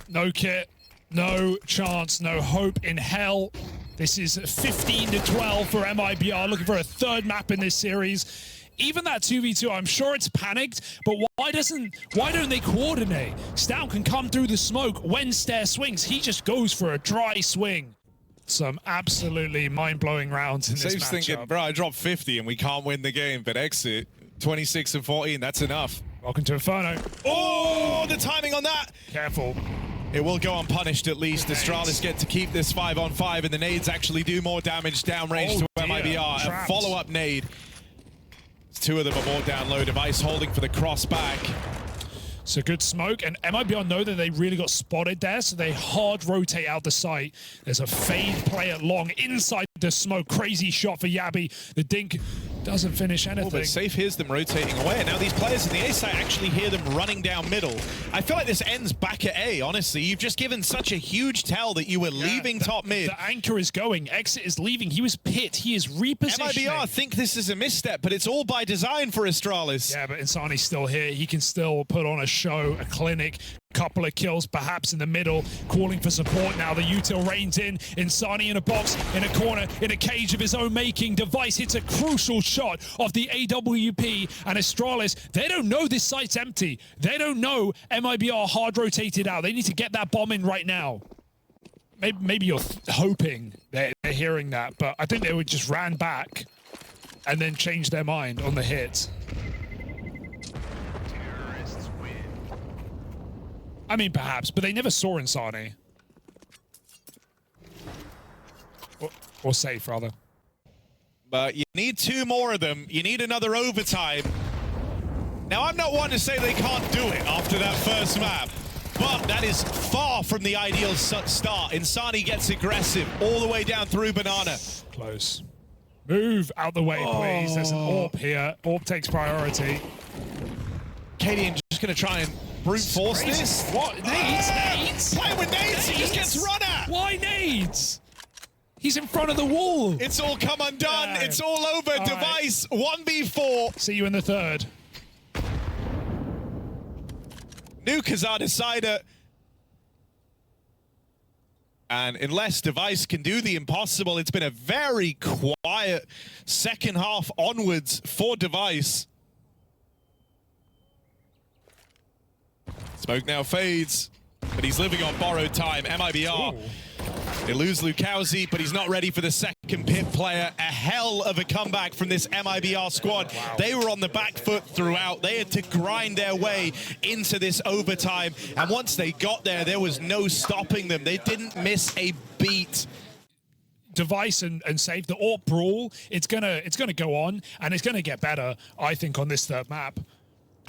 No kit, no chance, no hope in hell. This is 15-12 for MIBR, looking for a third map in this series. Even that 2v2, I'm sure it's panicked, but why don't they coordinate? Stown can come through the smoke when Stare swings. He just goes for a dry swing. Some absolutely mind-blowing rounds in this Save's thinking, matchup. bro, I dropped 50 and we can't win the game, but Exit 26 and 14, that's enough. Welcome to Inferno. Oh, the timing on that. Careful. It will go unpunished at least. Astralis get to keep this 5-on-5, and the nades actually do more damage downrange to dear. MIBR. A Trapped. follow-up nade. Two of them are more down low. Device holding for the cross back. So good smoke, and MIBR know that they really got spotted there, so they hard rotate out the site. There's a fade play at long inside the smoke. Crazy shot for Yabby. The dink doesn't finish anything. Oh, but Safe hears them rotating away, and now these players in the A side actually hear them running down middle. I feel like this ends back at A, honestly. You've just given such a huge tell that you were leaving top mid. The anchor is going. Exit is leaving. He was pit. He is repositioning. MIBR think this is a misstep, but it's all by design for Astralis. Yeah, but Insani's still here. He can still put on a show, a clinic, couple of kills perhaps in the middle, calling for support now. The util reigns in. Insani in a box, in a corner, in a cage of his own making. Device hits a crucial shot off the AWP, and Astralis, they don't know this site's empty. They don't know MIBR hard rotated out. They need to get that bomb in right now. maybe you're hoping they're hearing that, but I think they would just ran back and then change their mind on the hit. I mean, perhaps, but they never saw Insani. Or safe, rather. But you need 2 more of them. You need another overtime. Now, I'm not one to say they can't do it after that first map, but that is far from the ideal start. Insani gets aggressive all the way down through Banana. Close. Move out the way, please. There's an AWP here. AWP takes priority. Cadian just going to try and brute force this. What? Nades? Playing with nades, he just gets run at. Why nades? He's in front of the wall. It's all come undone. Yeah. It's all over. All Device 1v4. See you in the third. Nuke our decider. And unless Device can do the impossible, it's been a very quiet second half onwards for Device. Smoke now fades, but he's living on borrowed time. MIBR. Ooh. They lose Lukowski, but he's not ready for the second pit player. A hell of a comeback from this MIBR squad. Wow. They were on the back foot throughout. They had to grind their way into this overtime. And once they got there, there was no stopping them. They didn't miss a beat. Device and save the AWP brawl. It's gonna go on, and it's gonna get better, I think, on this third map.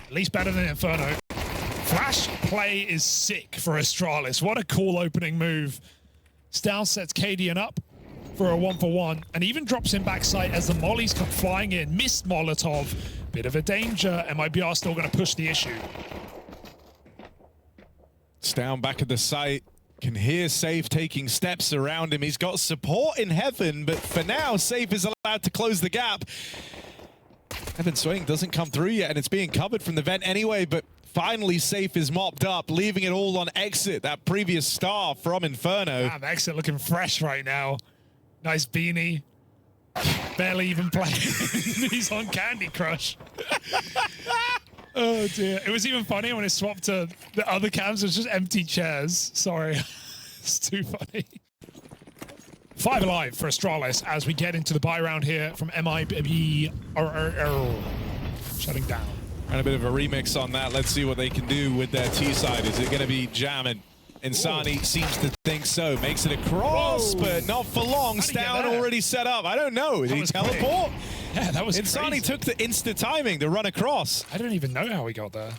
At least better than Inferno. Flash play is sick for Astralis. What a cool opening move. Down sets Cadian up for a 1-for-1 and even drops him backside as the mollies come flying in. Missed Molotov. Bit of a danger. MIBR still going to push the issue. It's down back at the site. Can hear Safe taking steps around him. He's got support in Heaven, but for now, Safe is allowed to close the gap. Heaven Swing doesn't come through yet, and it's being covered from the vent anyway, but finally, Safe is mopped up, leaving it all on Exit, that previous star from Inferno. Damn, Exit looking fresh right now. Nice beanie. Barely even playing. He's on Candy Crush. Oh, dear. It was even funny when it swapped to the other cams. It was just empty chairs. Sorry. It's too funny. 5 alive for Astralis as we get into the buy round here from MIBR. Shutting down. And a bit of a remix on that. Let's see what they can do with their T-side. Is it going to be jamming? Insani seems to think so. Makes it across, but not for long. Stown already set up. I don't know. Did he teleport? Yeah, that was Insani crazy. took the insta timing to run across. I don't even know how he got there.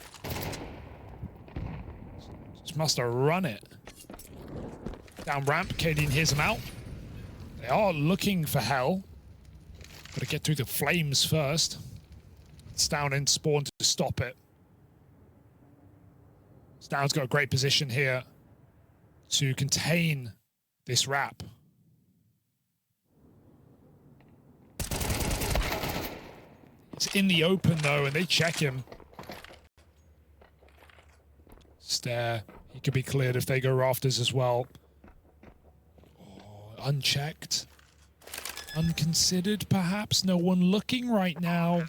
Just must have run it. Down ramp, Cadian hears him out. They are looking for hell. Got to get through the flames first. Stown in spawn to stop it. Stown's got a great position here to contain this wrap. It's in the open though, and they check him. Stare. He could be cleared if they go rafters as well. Oh, unchecked. Unconsidered, perhaps. No one looking right now.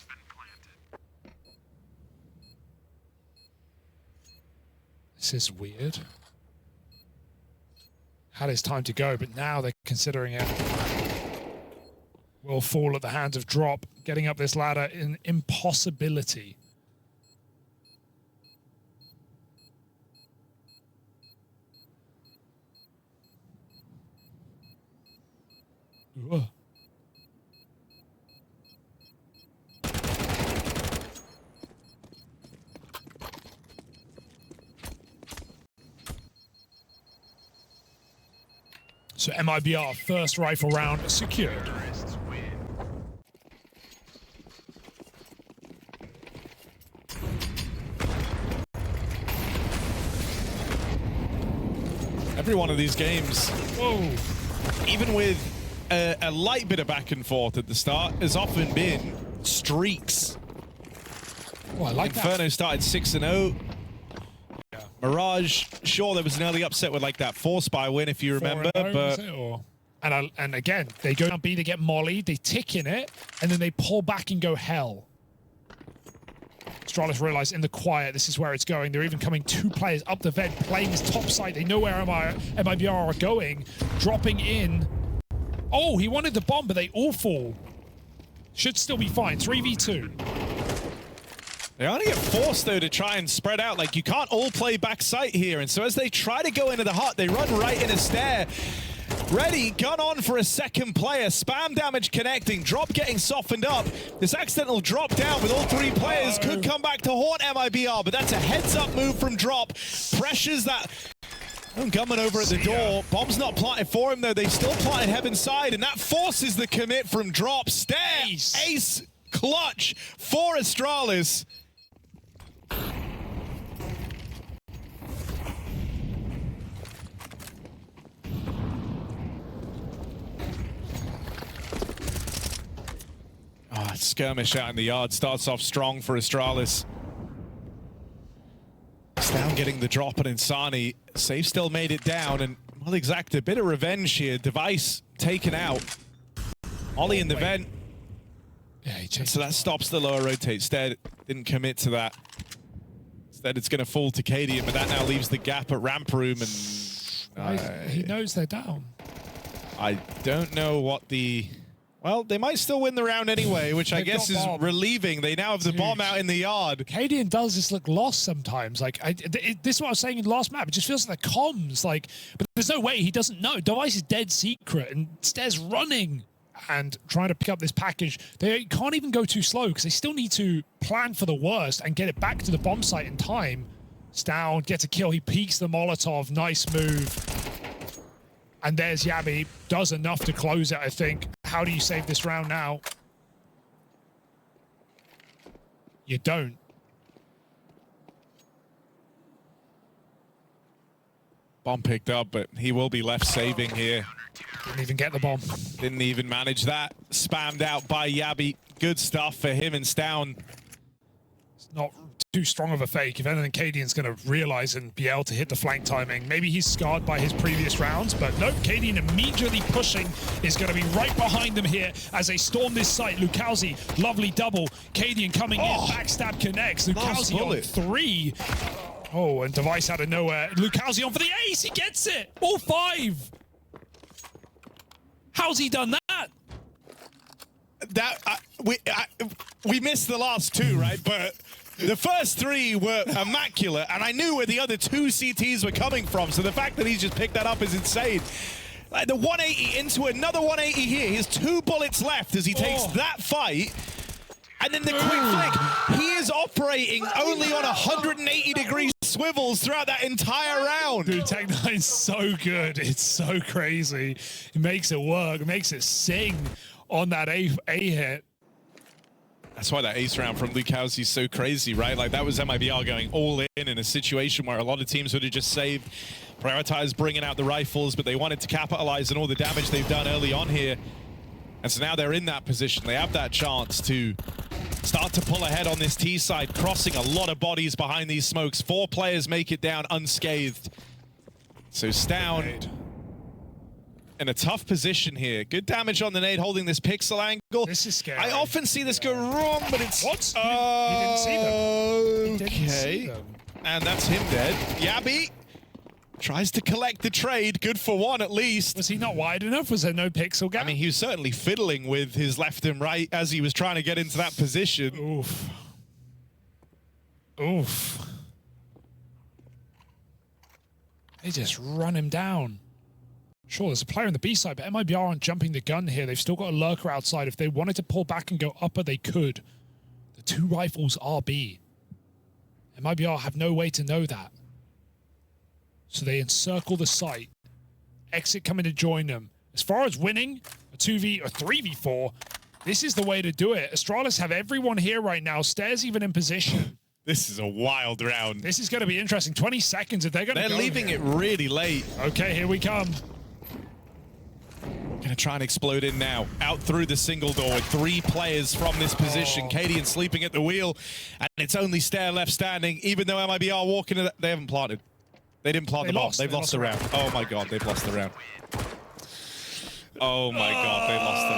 This is weird. Had his time to go, but now they're considering it. Will fall at the hands of Drop. Getting up this ladder in impossibility. Ooh. So MIBR first rifle round secured. Every one of these games, Whoa. even with a light bit of back and forth at the start, has often been streaks. Oh, I like Inferno that. started 6-0. Yeah. Mirage, sure, there was an early upset with like that 4-spy win, if you remember, 4-0, was but it, or? And again, they go down B, they get molly, they tick in it, and then they pull back and go hell. Astralis realized in the quiet, this is where it's going. They're even coming 2 players up the vent, playing this top side. They know where MIBR are going, dropping in. Oh, he wanted the bomb, but they all fall. Should still be fine. 3v2. They only get forced, though, to try and spread out. Like, you can't all play backside here. And so as they try to go into the hut, they run right in a stare. Ready, gun on for a second player. Spam damage connecting. Drop getting softened up. This accidental drop down with all 3 players could come back to haunt MIBR, but that's a heads-up move from Drop. Pressures that... Gunman over at the door. Bomb's not planted for him, though. They still planted Heaven's side, and that forces the commit from Drop. Stare. Ace clutch for Astralis. Skirmish out in the yard starts off strong for Astralis. Down getting the drop on Insani. Safe still made it down, and well, exact a bit of revenge here. Device taken out. Ollie in the vent. Yeah, he changed. So that stops the lower rotate. Instead, didn't commit to that. Instead, it's going to fall to Cadian, but that now leaves the gap at ramp room, and he knows they're down. I don't know what the... Well, they might still win the round anyway, which I guess is relieving. They now have the bomb out in the yard. Cadian does just look lost sometimes. Like, this is what I was saying in the last map. It just feels like the comms. Like, but there's no way he doesn't know. Device is dead secret, and Stair's running and trying to pick up this package. They can't even go too slow because they still need to plan for the worst and get it back to the bomb site in time. Stown gets a kill. He peeks the Molotov. Nice move. And there's Yabby. Does enough to close it, I think. How do you save this round now? You don't. Bomb picked up, but he will be left saving here. Didn't even get the bomb. Didn't even manage that. Spammed out by Yabby. Good stuff for him and Stown. It's not too strong of a fake. If anything, Cadian's going to realize and be able to hit the flank timing. Maybe he's scarred by his previous rounds, but nope, Cadian immediately pushing is going to be right behind them here as they storm this site. Lukowski, lovely double. Cadian coming in, backstab connects. Lukowski on 3. Oh, and Device out of nowhere. Lukowski on for the ace, he gets it! All 5! How's he done that? We missed the last 2, right? But the first 3 were immaculate, and I knew where the other 2 CTs were coming from, so the fact that he's just picked that up is insane. Like the 180 into another 180 here. He has 2 bullets left as he takes that fight. And then the quick flick. He is operating only on 180-degree swivels throughout that entire round. Dude, Tech9's so good. It's so crazy. It makes it work. It makes it sing on that A hit. That's why that ace round from Lukowski is so crazy, right? Like, that was MIBR going all in a situation where a lot of teams would have just saved, prioritized bringing out the rifles, but they wanted to capitalize on all the damage they've done early on here. And so now they're in that position. They have that chance to start to pull ahead on this T side, crossing a lot of bodies behind these smokes. 4 players make it down unscathed. So Stown in a tough position here. Good damage on the nade, holding this pixel angle. This is scary. I often see this go wrong, but it's... What? You didn't see them. You didn't see them. And that's him dead. Yabby tries to collect the trade. Good for 1 at least. Was he not wide enough? Was there no pixel gap? I mean, he was certainly fiddling with his left and right as he was trying to get into that position. Oof. Oof. They just run him down. Sure, there's a player on the B side, but MIBR aren't jumping the gun here. They've still got a lurker outside. If they wanted to pull back and go upper, they could. The 2 rifles are B. MIBR have no way to know that. So they encircle the site. Exit coming to join them. As far as winning a 2v or 3v4, this is the way to do it. Astralis have everyone here right now. Stairs even in position. This is a wild round. This is going to be interesting. 20 seconds if they're going to go. They're leaving it really late. Okay, here we come. Gonna try and explode in now. Out through the single door with 3 players from this position. Cadian sleeping at the wheel, and it's only Stair left standing, even though MIBR walking in. They haven't planted. They didn't plant the bomb. They've lost the round. Oh my god, they've lost the round. Oh my god, they lost the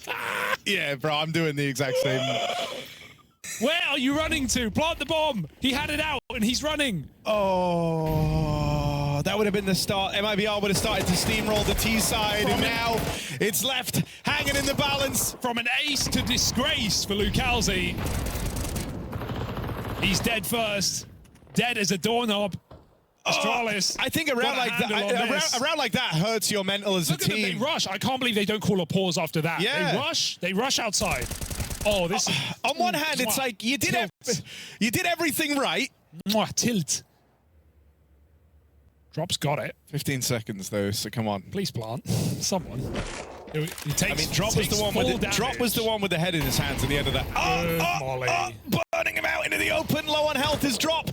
round. Yeah, bro, I'm doing the exact same. Where are you running to? Plant the bomb. He had it out and he's running. Oh, that would have been the start. MIBR would have started to steamroll the T side, and now it's left hanging in the balance. From an ace to disgrace for MongolZ. He's dead first. Dead as a doorknob. Astralis. I think around like that hurts your mental as a Look at them, team. they rush. I can't believe they don't call a pause after that. Yeah. They rush outside. Oh, this is... On one hand, it's like you did everything right. Mwah, tilt. Drop's got it. 15 seconds though, so come on. Please plant. Someone. He takes, I mean, Drop was the one with the head in his hands at the end of that. Molly. Burning him out into the open, low on health is Drop.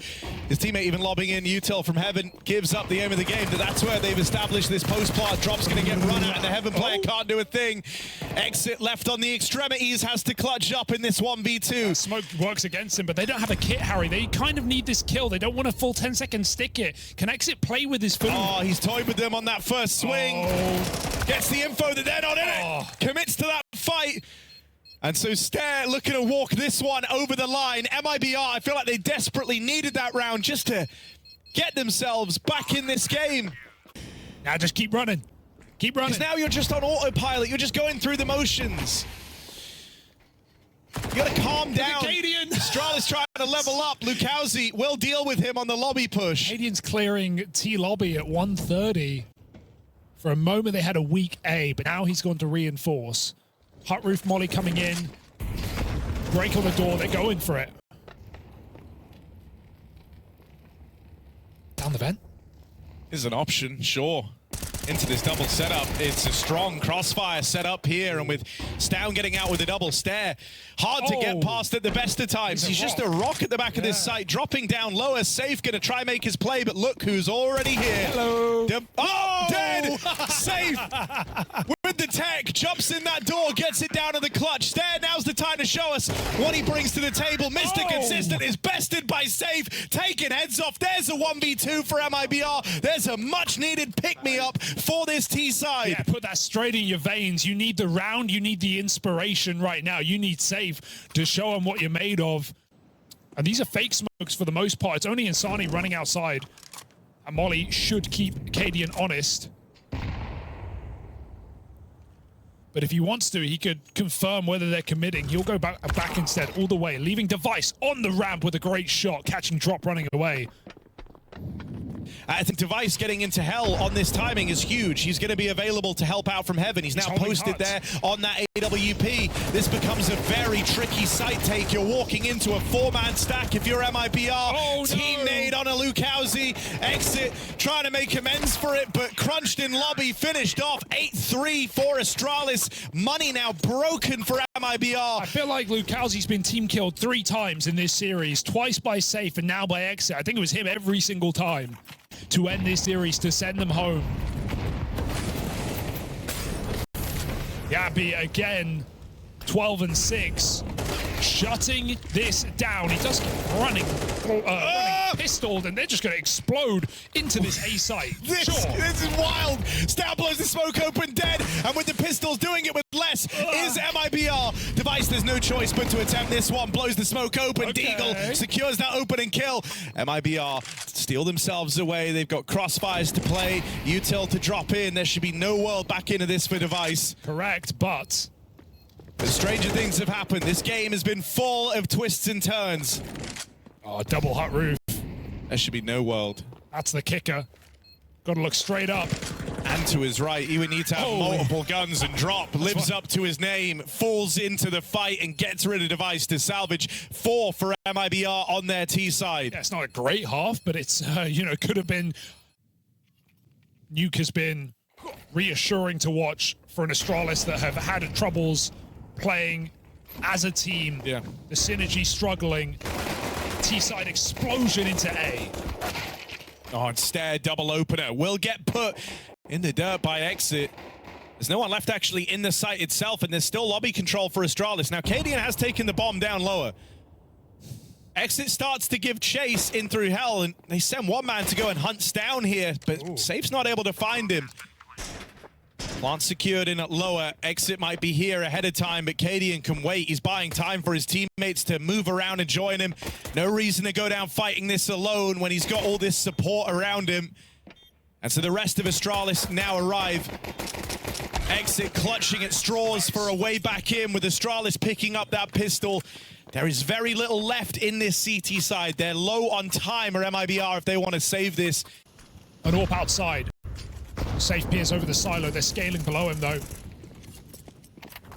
His teammate even lobbing in Util from Heaven, gives up the aim of the game. That's where they've established this post plot. Drop's going to get run out and the Heaven player can't do a thing. Exit left on the extremities, has to clutch up in this 1v2. Smoke works against him, but they don't have a kit, Harry. They kind of need this kill. They don't want a full 10-second stick it. Can Exit play with his food? Oh, he's toyed with them on that first swing. Gets the info that they're not in it. Commits to that fight. And so Stare looking to walk this one over the line. MIBR, I feel like they desperately needed that round just to get themselves back in this game. Now just keep running. Keep running. Because now you're just on autopilot. You're just going through the motions. You gotta calm down. Astralis trying to level up. MongolZ will deal with him on the lobby push. Canadians clearing T lobby at 1:30. For a moment they had a weak A, but now he's gone to reinforce. Hut roof molly coming in. Break on the door, they're going for it. Down the vent. Is an option, sure. Into this double setup. It's a strong crossfire setup here, and with Stown getting out with a double Stare, hard to get past at the best of times. He's just a rock at the back of this site, dropping down lower. Safe gonna try make his play, but look who's already here. Hello. Dead! Safe with the tech, jumps in that door, gets it down to the clutch. Stare, now's the time to show us what he brings to the table. Mr. Consistent is bested by Safe, taking heads off. There's a 1v2 for MIBR. There's a much needed pick-me-up for this T side. Yeah, put that straight in your veins. You need the round, you need the inspiration right now. You need Safe to show them what you're made of. And these are fake smokes for the most part. It's only Insani running outside. And Molly should keep Cadian honest. But if he wants to, he could confirm whether they're committing. He'll go back instead all the way, leaving Device on the ramp with a great shot, catching Drop running away. I think Device getting into hell on this timing is huge. He's going to be available to help out from Heaven. He's now posted there on that AWP. This becomes a very tricky site take. You're walking into a four-man stack if you're MIBR. Team nade on a MongolZ. Exit trying to make amends for it, but crunched in lobby, finished off 8-3 for Astralis. Money now broken for MIBR. I feel like MongolZ's been team killed 3 times in this series, twice by Safe and now by Exit. I think it was him every single time to end this series, to send them home. Yabi again, 12-6, shutting this down. He does keep running pistoled, and they're just going to explode into this A site. This is wild. Stow blows the smoke open, dead, and with the pistols doing it with less is MIBR. Device, there's no choice but to attempt this one. Blows the smoke open. Deagle secures that opening kill. MIBR steal themselves away. They've got crossfires to play. Util to drop in. There should be no world back into this for Device. Correct, but stranger things have happened. This game has been full of twists and turns. Oh, double hut roof. There should be no world. That's the kicker. Got to look straight up. And to his right, he would need to have multiple guns, and Drop lives up to his name, falls into the fight and gets rid of Device to salvage 4 for MIBR on their T side. Yeah, it's not a great half, but it's, you know, could have been... Nuke has been reassuring to watch for an Astralis that have had troubles playing as a team. Yeah. The synergy struggling. T-side explosion into A. Oh, and Stare double opener will get put in the dirt by Exit. There's no one left actually in the site itself, and there's still lobby control for Astralis. Now, Cadian has taken the bomb down lower. Exit starts to give chase in through hell, and they send one man to go and hunt Stown here, but Safe's not able to find him. Plant secured in at lower. Exit might be here ahead of time, but Cadian can wait. He's buying time for his teammates to move around and join him. No reason to go down fighting this alone when he's got all this support around him. And so the rest of Astralis now arrive. Exit clutching at straws for a way back in, with Astralis picking up that pistol. There is very little left in this CT side. They're low on time, or MIBR, if they want to save this. An AWP outside. Safe peers over the silo. They're scaling below him, though.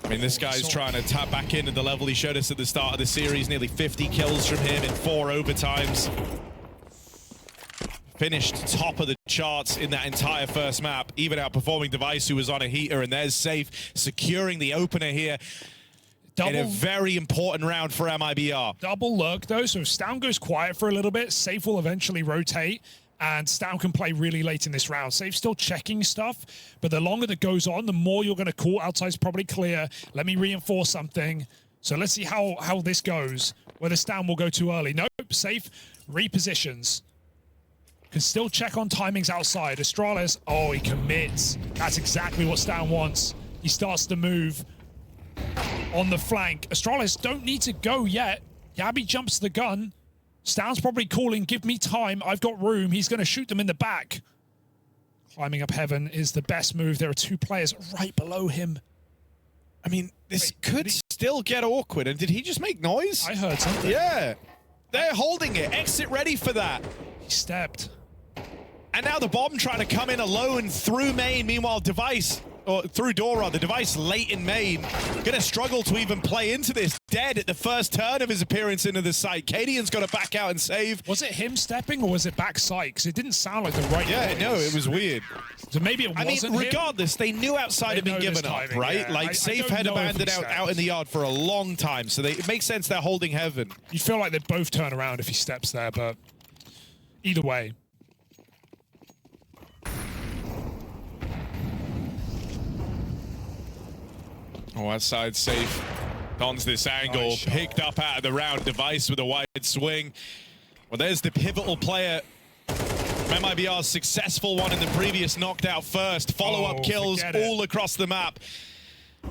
I mean, this guy's trying to tap back in at the level he showed us at the start of the series. Nearly 50 kills from him in 4 overtimes. Finished top of the charts in that entire first map, even outperforming Device, who was on a heater, and there's Safe securing the opener here in a very important round for MIBR. Double lurk, though, so if Stam goes quiet for a little bit, Safe will eventually rotate, and Stam can play really late in this round. Safe still checking stuff, but the longer that goes on, the more you're going to call. Outside's probably clear. Let me reinforce something. So let's see how this goes, whether Stam will go too early. Nope, Safe repositions. Can still check on timings outside. Astralis, oh, he commits. That's exactly what Stan wants. He starts to move on the flank. Astralis don't need to go yet. Gabby jumps the gun. Stan's probably calling, give me time, I've got room. He's going to shoot them in the back. Climbing up heaven is the best move. There are 2 players right below him. I mean, this could still get awkward. And did he just make noise? I heard something. Yeah. They're holding it. Exit ready for that. He stepped. And now the bomb trying to come in alone through main. Meanwhile, Device, or through door rather, Device late in main. Gonna struggle to even play into this. Dead at the first turn of his appearance into the site. Cadian's got to back out and save. Was it him stepping or was it backside? Because it didn't sound like the right Yeah, noise. no, it was weird. So maybe it wasn't regardless, they knew outside had been given up, right? Yeah. Like, Safe had abandoned out in the yard for a long time, so it makes sense they're holding heaven. You feel like they'd both turn around if he steps there, but either way. Oh, outside Safe. Dons this angle, Nice picked up out of the round. Device with a wide swing. Well, there's the pivotal player. MIBR's successful one in the previous knocked out first. Follow-up kills all across the map.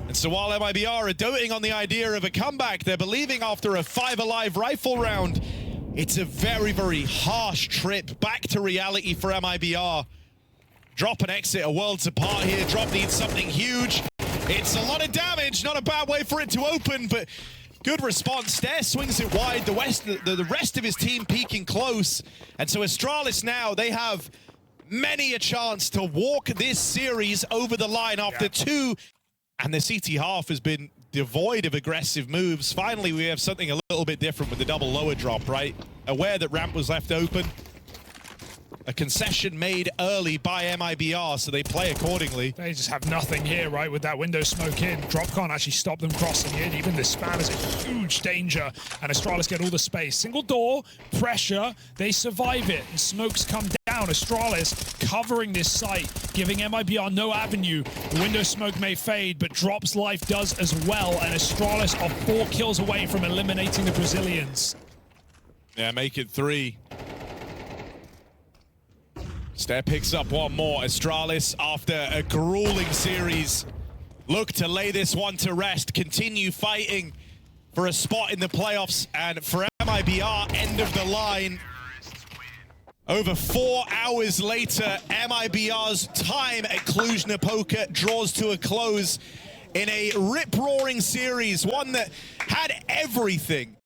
And so while MIBR are doting on the idea of a comeback, they're believing after a 5 alive rifle round, it's a very, very harsh trip back to reality for MIBR. Drop and exit are worlds apart here. Drop needs something huge. It's a lot of damage, not a bad way for it to open, but good response. Stair swings it wide, the rest of his team peeking close. And so Astralis now, they have many a chance to walk this series over the line after 2. And the CT half has been devoid of aggressive moves. Finally, we have something a little bit different with the double lower drop, right? Aware that ramp was left open. A concession made early by MIBR, so they play accordingly. They just have nothing here, right, with that window smoke in. Drop can't actually stop them crossing in. Even this span is a huge danger, and Astralis get all the space. Single door, pressure, they survive it, and smokes come down. Astralis covering this site, giving MIBR no avenue. The window smoke may fade, but Drop's life does as well, and Astralis are 4 kills away from eliminating the Brazilians. Yeah, make it 3. Stair picks up one more. Astralis, after a grueling series, look to lay this one to rest, continue fighting for a spot in the playoffs, and for MIBR, end of the line. Over 4 hours later, MIBR's time at Cluj-Napoca draws to a close in a rip-roaring series, one that had everything